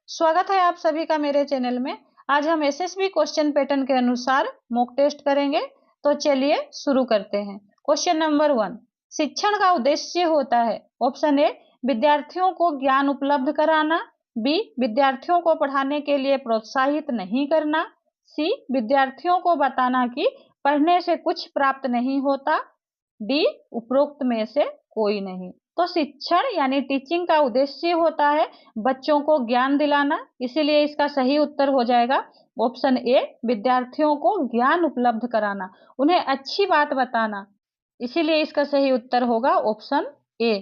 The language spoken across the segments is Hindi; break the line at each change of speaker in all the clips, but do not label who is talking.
स्वागत है आप सभी का मेरे चैनल में। आज हम एसएसबी क्वेश्चन पैटर्न के अनुसार मॉक टेस्ट करेंगे। तो चलिए शुरू करते हैं। क्वेश्चन नंबर 1, शिक्षण का उद्देश्य होता है। ऑप्शन ए, विद्यार्थियों को ज्ञान उपलब्ध कराना। बी, विद्यार्थियों को पढ़ाने के लिए प्रोत्साहित नहीं करना। सी, विद्यार्थियों को बताना कि पढ़ने से कुछ प्राप्त नहीं होता। डी, उपरोक्त में से कोई नहीं। तो शिक्षण यानी टीचिंग का उद्देश्य होता है बच्चों को ज्ञान दिलाना, इसीलिए इसका सही उत्तर हो जाएगा ऑप्शन ए, विद्यार्थियों को ज्ञान उपलब्ध कराना, उन्हें अच्छी बात बताना, इसीलिए इसका सही उत्तर होगा ऑप्शन ए।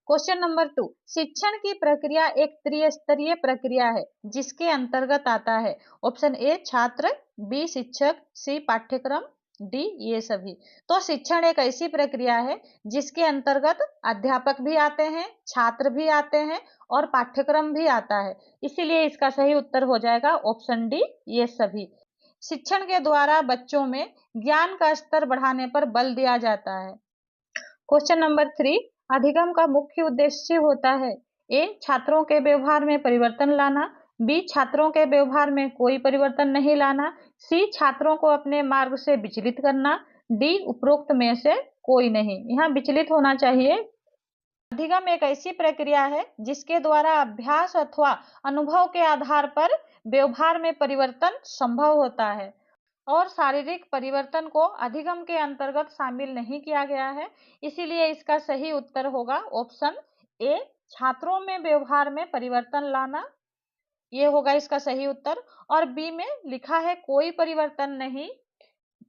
क्वेश्चन नंबर 2, शिक्षण की प्रक्रिया एक त्रिस्तरीय प्रक्रिया है जिसके अंतर्गत आता है। ऑप्शन ए, छात्र, बी, शिक्षक, सी, पाठ्यक्रम, डी, ये सभी। तो शिक्षण एक ऐसी प्रक्रिया है जिसके अंतर्गत अध्यापक भी आते हैं, छात्र भी आते हैं और पाठ्यक्रम भी आता है, इसीलिए इसका सही उत्तर हो जाएगा ऑप्शन डी, ये सभी। शिक्षण के द्वारा बच्चों में ज्ञान का स्तर बढ़ाने पर बल दिया जाता है। क्वेश्चन नंबर 3, अधिगम का मुख्य उद्देश्य होता है। ए, छात्रों के व्यवहार में परिवर्तन लाना। बी, छात्रों के व्यवहार में कोई परिवर्तन नहीं लाना। सी, छात्रों को अपने मार्ग से विचलित करना। डी, उपरोक्त में से कोई नहीं। यहाँ विचलित होना चाहिए। अधिगम एक ऐसी प्रक्रिया है जिसके द्वारा अभ्यास अथवा अनुभव के आधार पर व्यवहार में परिवर्तन संभव होता है और शारीरिक परिवर्तन को अधिगम के अंतर्गत शामिल नहीं किया गया है, इसीलिए इसका सही उत्तर होगा ऑप्शन ए, छात्रों में व्यवहार में परिवर्तन लाना, ये होगा इसका सही उत्तर। और बी में लिखा है कोई परिवर्तन नहीं,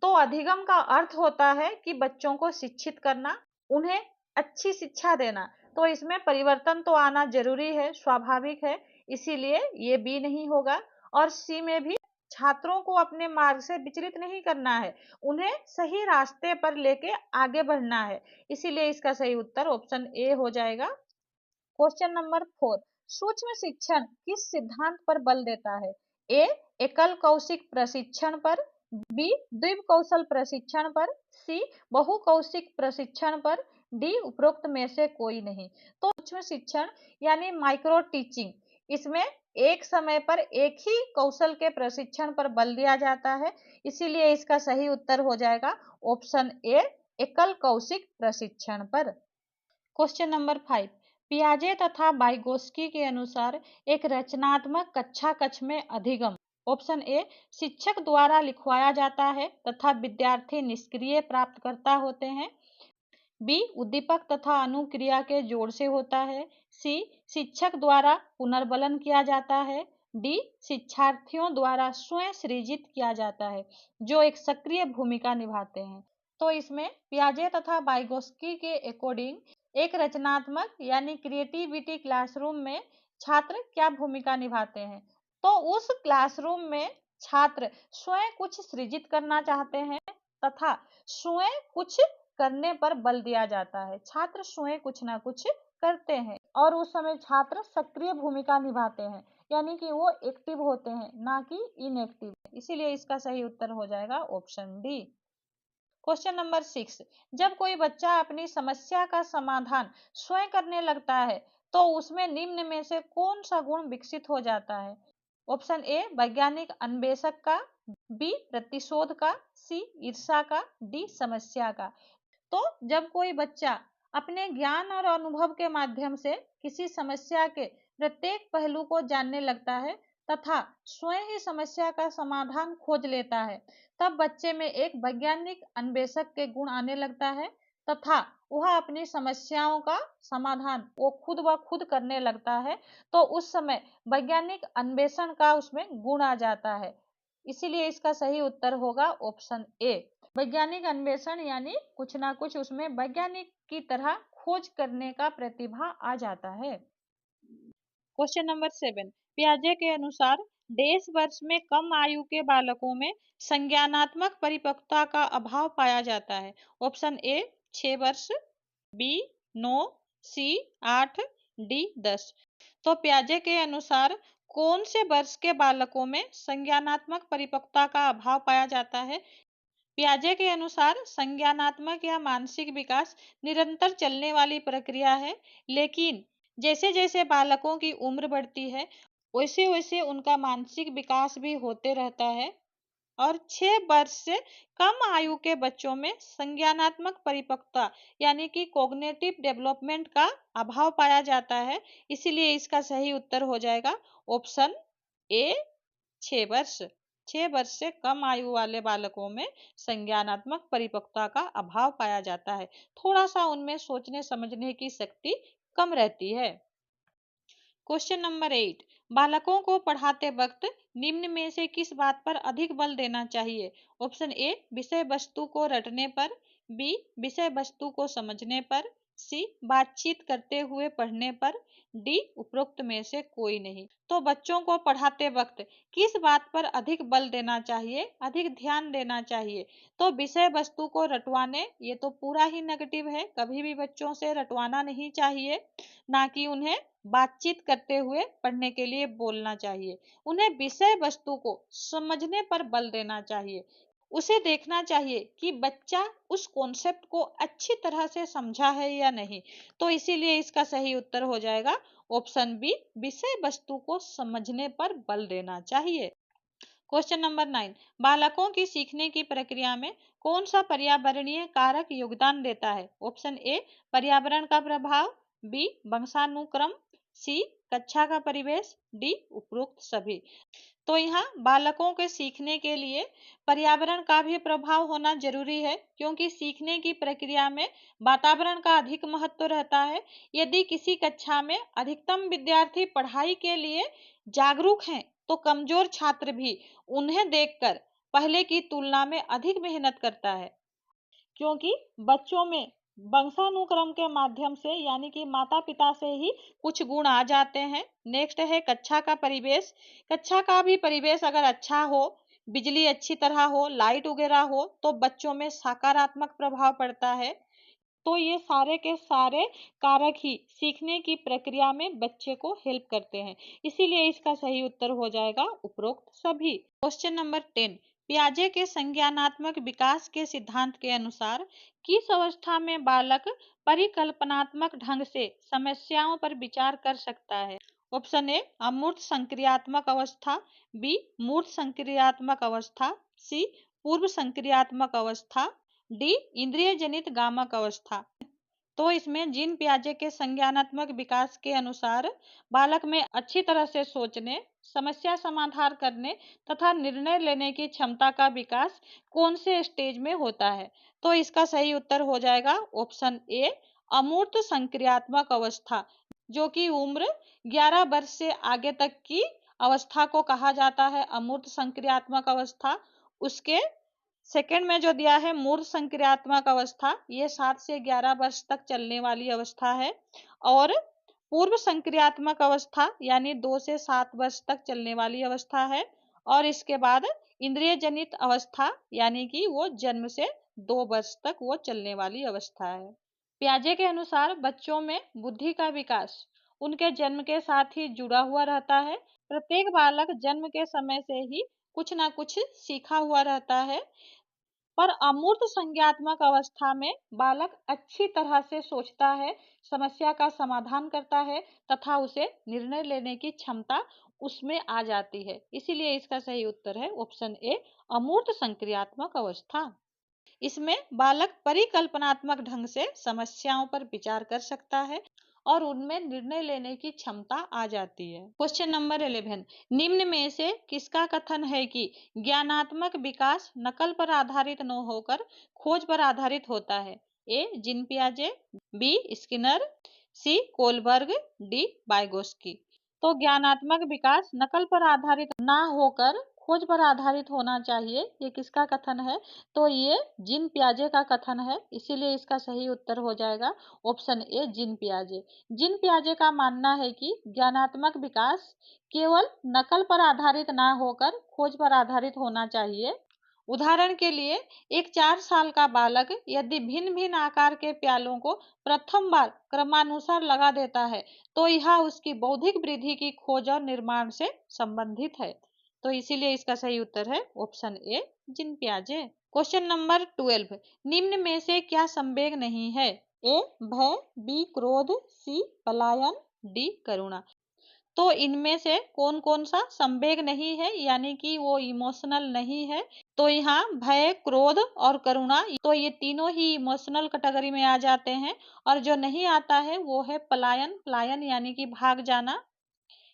तो अधिगम का अर्थ होता है कि बच्चों को शिक्षित करना, उन्हें अच्छी शिक्षा देना, तो इसमें परिवर्तन तो आना जरूरी है, स्वाभाविक है, इसीलिए ये बी नहीं होगा। और सी में भी छात्रों को अपने मार्ग से विचलित नहीं करना है, उन्हें सही रास्ते पर लेके आगे बढ़ना है, इसीलिए इसका सही उत्तर ऑप्शन ए हो जाएगा। क्वेश्चन नंबर 4, सूक्ष्म शिक्षण किस सिद्धांत पर बल देता है। ए, एकल कौशिक प्रशिक्षण पर। बी, द्विव कौशल प्रशिक्षण पर। सी, बहुकौशिक प्रशिक्षण पर। डी, उपरोक्त में से कोई नहीं। तो सूक्ष्म शिक्षण यानी माइक्रो टीचिंग, इसमें एक समय पर एक ही कौशल के प्रशिक्षण पर बल दिया जाता है, इसीलिए इसका सही उत्तर हो जाएगा ऑप्शन ए, एकल कौशिक प्रशिक्षण पर। क्वेश्चन नंबर 5, पियाजे तथा वाइगोस्की के अनुसार एक रचनात्मक कक्षा कक्ष में अधिगम। ऑप्शन ए, शिक्षक द्वारा लिखवाया जाता है तथा विद्यार्थी निष्क्रिय प्राप्तकर्ता होते हैं। बी, उद्दीपक तथा अनुक्रिया के जोड़ से होता है। सी, शिक्षक द्वारा पुनर्बलन किया जाता है। डी, शिक्षार्थियों द्वारा स्वयं सृजित किया जाता है जो एक सक्रिय भूमिका निभाते हैं। तो इसमें पियाजे तथा वाइगोस्की के अकॉर्डिंग एक रचनात्मक यानी क्रिएटिविटी क्लासरूम में छात्र क्या भूमिका निभाते हैं। तो उस क्लासरूम में छात्र स्वयं कुछ सृजित करना चाहते हैं तथा स्वयं कुछ करने पर बल दिया जाता है, छात्र स्वयं कुछ ना कुछ करते हैं और उस समय छात्र सक्रिय भूमिका निभाते हैं, यानी कि वो एक्टिव होते हैं ना कि इनएक्टिव, इसीलिए इसका सही उत्तर हो जाएगा ऑप्शन डी। क्वेश्चन नंबर 6, जब कोई बच्चा अपनी समस्या का समाधान स्वयं करने लगता है तो उसमें निम्न में से कौन सा गुण विकसित हो जाता है। ऑप्शन ए, वैज्ञानिक अन्वेषक का। बी, प्रतिशोध का। सी, ईर्ष्या का। डी, समस्या का। तो जब कोई बच्चा अपने ज्ञान और अनुभव के माध्यम से किसी समस्या के प्रत्येक पहलू को जानने लगता है तथा स्वयं ही समस्या का समाधान खोज लेता है, तब बच्चे में एक वैज्ञानिक अन्वेषक के गुण आने लगता है तथा वह अपनी समस्याओं का समाधान वो खुद ब खुद करने लगता है, तो उस समय वैज्ञानिक अन्वेषण का उसमें गुण आ जाता है, इसीलिए इसका सही उत्तर होगा ऑप्शन ए, वैज्ञानिक अन्वेषण यानी कुछ ना कुछ उसमें वैज्ञानिक की तरह खोज करने का प्रतिभा आ जाता है। क्वेश्चन नंबर 7, पियाजे के अनुसार देश वर्ष में कम आयु के बालकों में संज्ञानात्मक परिपक्वता का अभाव पाया जाता है। ऑप्शन ए, 6 वर्ष। बी, 9। सी, 8। डी, 10। तो पियाजे के अनुसार कौन से वर्ष के बालकों में संज्ञानात्मक परिपक्वता का अभाव पाया जाता है। पियाजे के अनुसार संज्ञानात्मक या मानसिक विकास निरंतर चलने वाली प्रक्रिया है, लेकिन जैसे जैसे बालकों की उम्र बढ़ती है वैसे वैसे उनका मानसिक विकास भी होते रहता है। और 6 वर्ष से कम आयु के बच्चों में संज्ञानात्मक परिपक्वता यानी कि कॉग्निटिव डेवलपमेंट का अभाव पाया जाता है। इसीलिए इसका सही उत्तर हो जाएगा ऑप्शन ए 6 वर्ष। 6 वर्ष से कम आयु वाले बालकों में संज्ञानात्मक परिपक्वता का अभाव पाया जाता है। थोड़ा सा उनमें सोचने समझने की शक्ति कम रहती है। क्वेश्चन नंबर 8, बालकों को पढ़ाते वक्त निम्न में से किस बात पर अधिक बल देना चाहिए? ऑप्शन ए विषय वस्तु को रटने पर, बी विषय वस्तु को समझने पर, सी बातचीत करते हुए पढ़ने पर, डी उपरोक्त में से कोई नहीं। तो बच्चों को पढ़ाते वक्त किस बात पर अधिक बल देना चाहिए, अधिक ध्यान देना चाहिए? तो विषय वस्तु को रटवाने, ये तो पूरा ही नेगेटिव है, कभी भी बच्चों से रटवाना नहीं चाहिए, ना कि उन्हें बातचीत करते हुए पढ़ने के लिए बोलना चाहिए। उन्हें विषय वस्तु को समझने पर बल देना चाहिए। उसे देखना चाहिए कि बच्चा उस कॉन्सेप्ट को अच्छी तरह से समझा है या नहीं। तो इसीलिए इसका सही उत्तर हो जाएगा ऑप्शन बी, विषय वस्तु को समझने पर बल देना चाहिए। क्वेश्चन नंबर 9, बालकों की सीखने की प्रक्रिया में कौन सा पर्यावरणीय कारक योगदान देता है? ऑप्शन ए पर्यावरण का प्रभाव, बी वंशानुक्रम, सी कक्षा का परिवेश, डी उपरोक्त सभी। तो यहाँ बालकों के सीखने के लिए पर्यावरण का भी प्रभाव होना जरूरी है, क्योंकि सीखने की प्रक्रिया में वातावरण का अधिक महत्व रहता है। यदि किसी कक्षा में अधिकतम विद्यार्थी पढ़ाई के लिए जागरूक हैं, तो कमजोर छात्र भी उन्हें देखकर पहले की तुलना में अधिक मेहनत करता है, क्योंकि बच्चों में वंशानुक्रम के माध्यम से यानी कि माता पिता से ही कुछ गुण आ जाते हैं। नेक्स्ट है कक्षा का परिवेश। कक्षा का भी परिवेश अगर अच्छा हो, बिजली अच्छी तरह हो, लाइट वगैरह हो, तो बच्चों में सकारात्मक प्रभाव पड़ता है। तो ये सारे के सारे कारक ही सीखने की प्रक्रिया में बच्चे को हेल्प करते हैं। इसीलिए इसका सही उत्तर हो जाएगा उपरोक्त सभी। क्वेश्चन नंबर 10, पियाजे के संज्ञानात्मक विकास के सिद्धांत के अनुसार किस अवस्था में बालक परिकल्पनात्मक ढंग से समस्याओं पर विचार कर सकता है? ऑप्शन ए अमूर्त संक्रियात्मक अवस्था, बी मूर्त संक्रियात्मक अवस्था, सी पूर्व संक्रियात्मक अवस्था, डी इंद्रिय जनित गामक अवस्था। तो इसमें जीन पियाजे के संज्ञानात्मक विकास के अनुसार बालक में अच्छी तरह से सोचने, समस्या समाधान करने तथा निर्णय लेने की क्षमता का विकास कौन से स्टेज में होता है? तो इसका सही उत्तर हो जाएगा ऑप्शन ए अमूर्त संक्रियात्मक अवस्था, जो कि उम्र 11 वर्ष से आगे तक की अवस्था को कहा जाता है अमूर्त संक्रियात्मक अवस्था। उसके सेकंड में जो दिया है मूर्त संक्रियात्मक अवस्था, ये 7 से 11 वर्ष तक चलने वाली अवस्था है। और पूर्व संक्रियात्मक अवस्था यानी 2 से 7 वर्ष तक चलने वाली अवस्था है। और इसके बाद इंद्रिय जनित अवस्था यानी कि वो जन्म से 2 वर्ष तक वो चलने वाली अवस्था है। पियाजे के अनुसार बच्चों में बुद्धि का विकास उनके जन्म के साथ ही जुड़ा हुआ रहता है। प्रत्येक बालक जन्म के समय से ही कुछ ना कुछ सीखा हुआ रहता है। पर अमूर्त संज्ञात्मक अवस्था में बालक अच्छी तरह से सोचता है, समस्या का समाधान करता है तथा उसे निर्णय लेने की क्षमता उसमें आ जाती है। इसीलिए इसका सही उत्तर है ऑप्शन ए अमूर्त संक्रियात्मक अवस्था। इसमें बालक परिकल्पनात्मक ढंग से समस्याओं पर विचार कर सकता है और उनमें निर्णय लेने की क्षमता आ जाती है। क्वेश्चन नंबर 11, निम्न में से किसका कथन है कि ज्ञानात्मक विकास नकल पर आधारित न होकर खोज पर आधारित होता है? ए जीन पियाजे, बी स्किनर, सी कोलबर्ग, डी वाइगोस्की। तो ज्ञानात्मक विकास नकल पर आधारित ना होकर खोज पर आधारित होना चाहिए, ये किसका कथन है? तो ये जीन पियाजे का कथन है। इसीलिए इसका सही उत्तर हो जाएगा ऑप्शन ए जीन पियाजे। जीन पियाजे का मानना है कि ज्ञानात्मक विकास केवल नकल पर आधारित ना होकर खोज पर आधारित होना चाहिए। उदाहरण के लिए एक 4 साल का बालक यदि भिन्न भिन्न आकार के प्यालों को प्रथम बार क्रमानुसार लगा देता है, तो यह उसकी बौद्धिक वृद्धि की खोज और निर्माण से संबंधित है। तो इसीलिए इसका सही उत्तर है ऑप्शन ए जीन पियाजे। क्वेश्चन नंबर 12, निम्न में से क्या संवेग नहीं है? ए भय, बी क्रोध, सी पलायन, डी करुणा। तो इनमें से कौन कौन सा संवेग नहीं है, यानी कि वो इमोशनल नहीं है। तो यहाँ भय, क्रोध और करुणा, तो ये तीनों ही इमोशनल कैटेगरी में आ जाते हैं। और जो नहीं आता है वो है पलायन। पलायन यानी कि भाग जाना।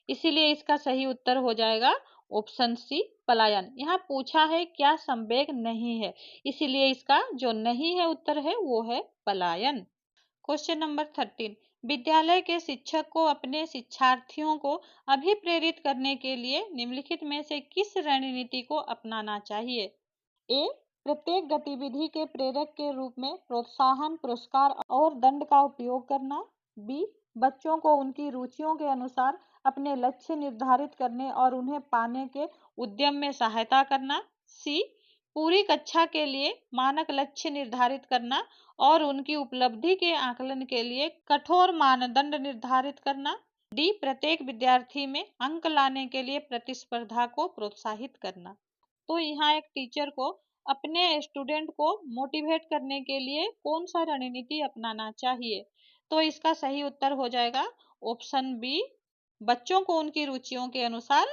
इसीलिए इसका सही उत्तर हो जाएगा ऑप्शन सी, पलायन। यहाँ पूछा है क्या संवेग नहीं है, इसीलिए इसका जो नहीं है उत्तर है वो है पलायन। क्वेश्चन नंबर 13, विद्यालय के शिक्षक को अपने शिक्षार्थियों को अभिप्रेरित करने के लिए निम्नलिखित में से किस रणनीति को अपनाना चाहिए? ए, प्रत्येक गतिविधि के प्रेरक के रूप में प्रोत्साहन, पुरस्कार और दंड का उपयोग करना। बी, बच्चों को उनकी रुचियों के अनुसार अपने लक्ष्य निर्धारित करने और उन्हें पाने के उद्यम में सहायता करना। सी, पूरी कक्षा के लिए मानक लक्ष्य निर्धारित करना और उनकी उपलब्धि के आकलन के लिए कठोर मानदंड निर्धारित करना। डी, प्रत्येक विद्यार्थी में अंक लाने के लिए प्रतिस्पर्धा को प्रोत्साहित करना। तो यहाँ एक टीचर को अपने स्टूडेंट को मोटिवेट करने के लिए कौन सा रणनीति अपनाना चाहिए? तो इसका सही उत्तर हो जाएगा ऑप्शन बी, बच्चों को उनकी रुचियों के अनुसार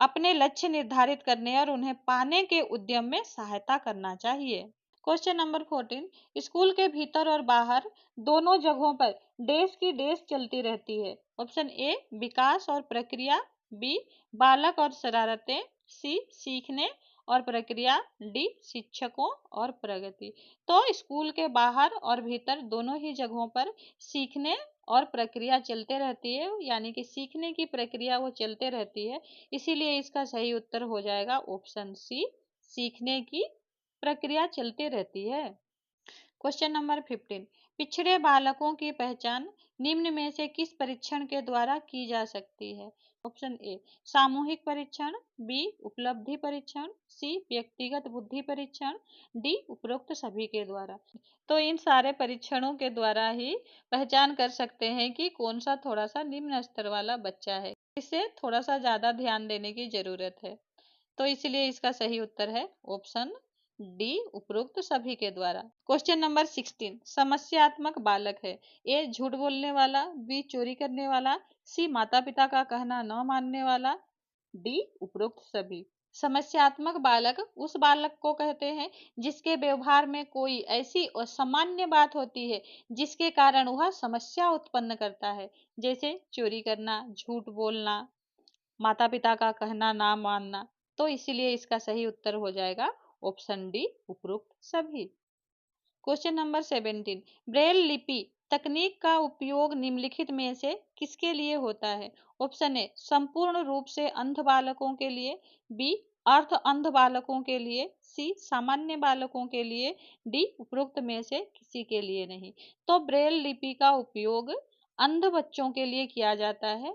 अपने लक्ष्य निर्धारित करने और उन्हें पाने के उद्यम में सहायता करना चाहिए। क्वेश्चन नंबर 14, स्कूल के भीतर और बाहर दोनों जगहों पर देश की देश चलती रहती है। ऑप्शन ए, विकास और प्रक्रिया। बी, बालक और शरारतें। सी, सीखने और प्रक्रिया। डी, शिक्षकों और प्रगति। तो स्कूल के बाहर और भीतर दोनों ही जगहों पर सीखने और प्रक्रिया चलते रहती है, यानी कि सीखने की प्रक्रिया वो चलते रहती है। इसीलिए इसका सही उत्तर हो जाएगा ऑप्शन सी, सीखने की प्रक्रिया चलती रहती है। क्वेश्चन नंबर 15, पिछड़े बालकों की पहचान निम्न में से किस परीक्षण के द्वारा की जा सकती है? ऑप्शन ए, सामूहिक परीक्षण। बी, उपलब्धि परीक्षण। सी, व्यक्तिगत बुद्धि परीक्षण। डी, उपरोक्त सभी के द्वारा। तो इन सारे परीक्षणों के द्वारा ही पहचान कर सकते हैं कि कौन सा थोड़ा सा निम्न स्तर वाला बच्चा है, इसे थोड़ा सा ज्यादा ध्यान देने की जरूरत है। तो इसलिए इसका सही उत्तर है ऑप्शन डी, उपरोक्त सभी के द्वारा। क्वेश्चन नंबर 16, समस्यात्मक बालक है। ए, झूठ बोलने वाला। बी, चोरी करने वाला। सी, माता पिता का कहना न मानने वाला। डी, उपरोक्त सभी। समस्यात्मक बालक उस बालक को कहते हैं जिसके व्यवहार में कोई ऐसी असामान्य बात होती है जिसके कारण वह समस्या उत्पन्न करता है, जैसे चोरी करना, झूठ बोलना, माता पिता का कहना ना मानना। तो इसीलिए इसका सही उत्तर हो जाएगा ऑप्शन डी, उपरोक्त सभी। क्वेश्चन नंबर 17, ब्रेल लिपि तकनीक का उपयोग निम्नलिखित में से किसके लिए होता है? ऑप्शन ए, संपूर्ण रूप से अंध बालकों के लिए। बी, अर्ध अंध बालकों के लिए। सी, सामान्य बालकों के लिए। डी, उपरोक्त में से किसी के लिए नहीं। तो ब्रेल लिपि का उपयोग अंध बच्चों के लिए किया जाता है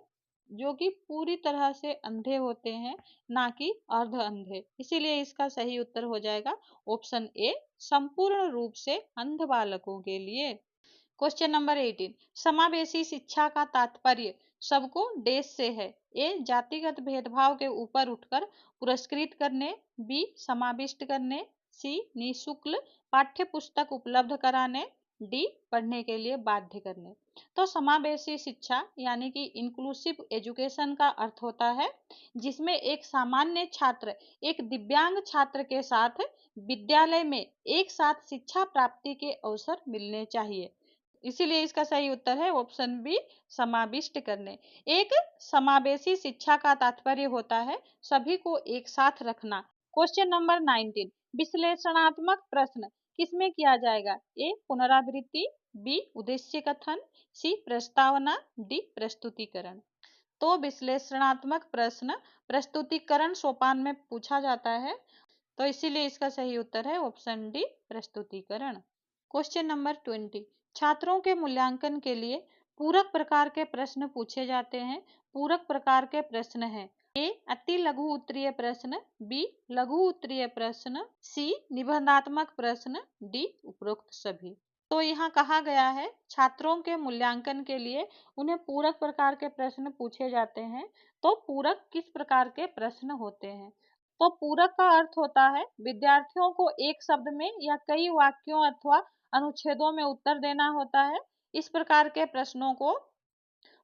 जो कि पूरी तरह से अंधे होते हैं, ना कि अर्ध अंधे। इसीलिए इसका सही उत्तर हो जाएगा ऑप्शन ए, संपूर्ण रूप से अंध बालकों के लिए। क्वेश्चन नंबर 18, समावेशी शिक्षा का तात्पर्य सबको देश से है। ए, जातिगत भेदभाव के ऊपर उठकर पुरस्कृत करने। बी, समाविष्ट करने। सी, निःशुल्क पाठ्य पुस्तक उपलब्ध कराने। डी, पढ़ने के लिए बाध्य करने। तो समावेशी शिक्षा यानी कि इंक्लूसिव एजुकेशन का अर्थ होता है जिसमें एक सामान्य छात्र एक दिव्यांग छात्र के साथ विद्यालय में एक साथ शिक्षा प्राप्ति के अवसर मिलने चाहिए। इसीलिए इसका सही उत्तर है ऑप्शन बी, समाविष्ट करने। एक समावेशी शिक्षा का तात्पर्य होता है सभी को एक साथ रखना। क्वेश्चन नंबर 19, विश्लेषणात्मक प्रश्न किसमें किया जाएगा? ए, पुनरावृत्ति। बी, उद्देश्य कथन। सी, प्रस्तावना। डी, प्रस्तुतिकरण। तो विश्लेषणात्मक प्रश्न प्रस्तुतिकरण सोपान में पूछा जाता है, तो इसीलिए इसका सही उत्तर है ऑप्शन डी, प्रस्तुतिकरण। क्वेश्चन नंबर 20, छात्रों के मूल्यांकन के लिए पूरक प्रकार के प्रश्न पूछे जाते हैं। पूरक प्रकार के प्रश्न हैं ए, अति लघु उत्तरीय प्रश्न। बी, लघु उत्तरीय प्रश्न। सी, निबंधात्मक प्रश्न। डी, उपरोक्त सभी। तो यहाँ कहा गया है छात्रों के मूल्यांकन के लिए उन्हें पूरक प्रकार के प्रश्न पूछे जाते हैं। तो पूरक किस प्रकार के प्रश्न होते हैं? तो पूरक का अर्थ होता है विद्यार्थियों को एक शब्द में या कई वाक्यों अथवा अनुच्छेदों में उत्तर देना होता है। इस प्रकार के प्रश्नों को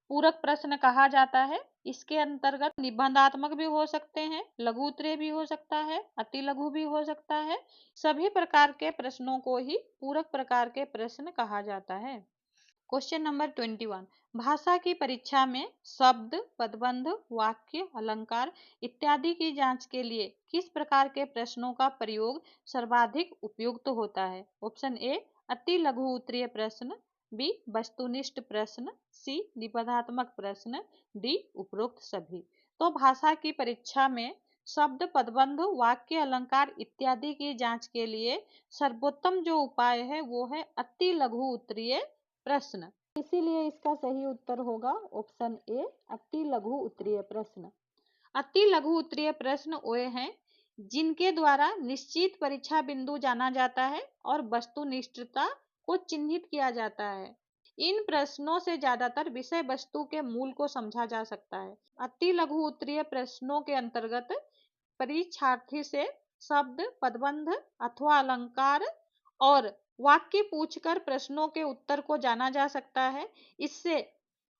पूरक प्रश्न कहा जाता है। इसके अंतर्गत निबंधात्मक भी हो सकते हैं, लघु उत्तरीय भी हो सकता है, अति लघु भी हो सकता है। सभी प्रकार के प्रश्नों को ही पूरक प्रकार के प्रश्न कहा जाता है। क्वेश्चन नंबर 21, भाषा की परीक्षा में शब्द, पदबंध, वाक्य, अलंकार इत्यादि की जांच के लिए किस प्रकार के प्रश्नों का प्रयोग सर्वाधिक उपयुक्त होता है? ऑप्शन ए अति लघु उत्तरीय प्रश्न, बी वस्तुनिष्ठ प्रश्न, सी निबंधात्मक प्रश्न, डी उपरोक्त सभी। तो भाषा की परीक्षा में शब्द, पदबंध, वाक्य, अलंकार इत्यादि की जांच के लिए सर्वोत्तम जो उपाय है वो है अति लघु उत्तरीय प्रश्न। इसीलिए इसका सही उत्तर होगा ऑप्शन ए अति लघु उत्तरीय प्रश्न। अति लघु उत्तरीय प्रश्न वे हैं जिनके द्वारा निश्चित परीक्षा बिंदु जाना जाता है और वस्तुनिष्ठता को चिन्हित किया जाता है। इन प्रश्नों से ज्यादातर विषय वस्तु के मूल को समझा जा सकता है। अति लघु उत्तरीय प्रश्नों के अंतर्गत परीक्षार्थी से शब्द, पदबंध अथवा अलंकार और वाक्य पूछकर प्रश्नों के उत्तर को जाना जा सकता है। इससे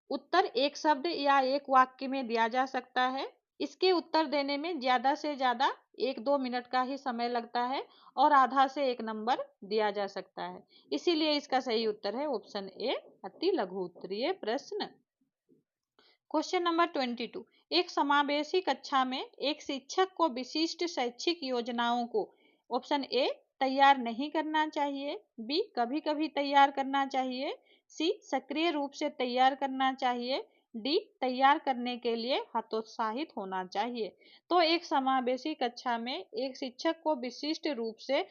उत्तर एक शब्द या एक वाक्य में दिया जा सकता है। इसके उत्तर देने में ज्यादा से ज्यादा 1-2 मिनट का ही समय लगता है और आधा से 1 नंबर दिया जा सकता है। इसीलिए इसका सही उत्तर है ऑप्शन ए अति लघु उत्तरीय प्रश्न। क्वेश्चन नंबर 22, एक समावेशी कक्षा में एक शिक्षक को विशिष्ट शैक्षिक योजनाओं को ऑप्शन ए तैयार नहीं करना चाहिए, बी कभी कभी तैयार करना चाहिए, सी सक्रिय रूप से तैयार करना चाहिए, डी तैयार करने के लिए हतोत्साहित होना चाहिए। तो एक समावेशी कक्षा में एक शिक्षक को विशिष्ट रूप से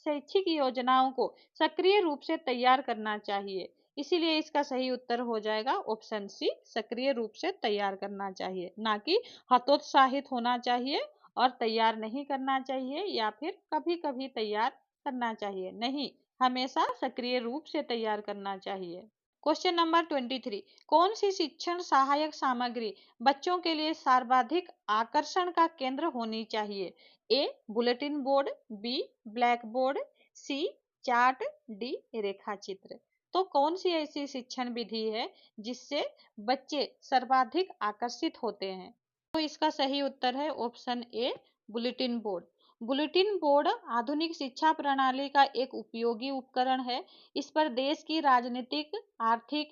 शैक्षिक योजनाओं को सक्रिय रूप से तैयार करना चाहिए। इसीलिए इसका सही उत्तर हो जाएगा ऑप्शन सी सक्रिय रूप से तैयार करना चाहिए, ना कि हतोत्साहित होना चाहिए और तैयार नहीं करना चाहिए या फिर कभी कभी तैयार करना चाहिए। नहीं, हमेशा सक्रिय रूप से तैयार करना चाहिए। क्वेश्चन नंबर 23, कौन सी शिक्षण सहायक सामग्री बच्चों के लिए सर्वाधिक आकर्षण का केंद्र होनी चाहिए? A bulletin board, B black board, C chart, D रेखा चित्र। तो कौन सी ऐसी शिक्षण विधि है जिससे बच्चे सर्वाधिक आकर्षित होते हैं? तो इसका सही उत्तर है ऑप्शन ए बुलेटिन बोर्ड। बुलेटिन बोर्ड आधुनिक शिक्षा प्रणाली का एक उपयोगी उपकरण है। इस पर देश की राजनीतिक, आर्थिक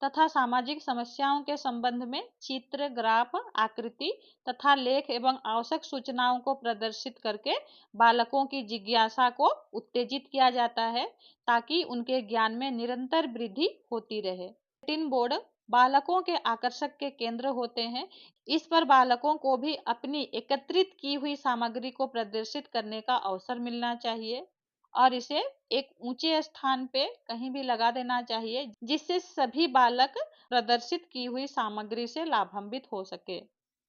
तथा सामाजिक समस्याओं के संबंध में चित्र, ग्राफ, आकृति तथा लेख एवं आवश्यक सूचनाओं को प्रदर्शित करके बालकों की जिज्ञासा को उत्तेजित किया जाता है ताकि उनके ज्ञान में निरंतर वृद्धि होती रहे। बुलेटिन बोर्ड बालकों के आकर्षक के केंद्र होते हैं। इस पर बालकों को भी अपनी एकत्रित की हुई सामग्री को प्रदर्शित करने का अवसर मिलना चाहिए और इसे एक ऊंचे स्थान पे कहीं भी लगा देना चाहिए जिससे सभी बालक प्रदर्शित की हुई सामग्री से लाभान्वित हो सके।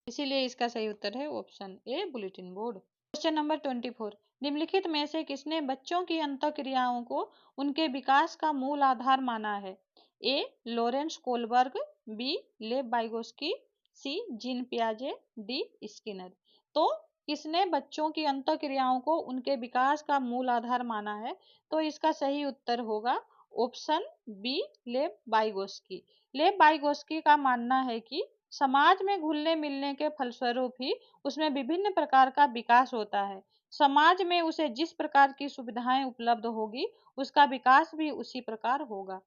इसीलिए इसका सही उत्तर है ऑप्शन ए बुलेटिन बोर्ड। क्वेश्चन नंबर 24, निम्नलिखित में से किसने बच्चों की अंतःक्रियाओं को उनके विकास का मूल आधार माना है? ए लॉरेंस कोलबर्ग, बी लेव वाइगोस्की, सी जीन पियाजे, डी स्किनर। तो किसने बच्चों की अंतःक्रियाओं को उनके विकास का मूल आधार माना है? तो इसका सही उत्तर होगा ऑप्शन बी लेव वाइगोस्की। लेव वाइगोस्की का मानना है कि समाज में घुलने मिलने के फलस्वरूप ही उसमें विभिन्न प्रकार का विकास होता है। समाज में उसे जिस प्रकार की सुविधाएं उपलब्ध होगी उसका विकास भी उसी प्रकार होगा।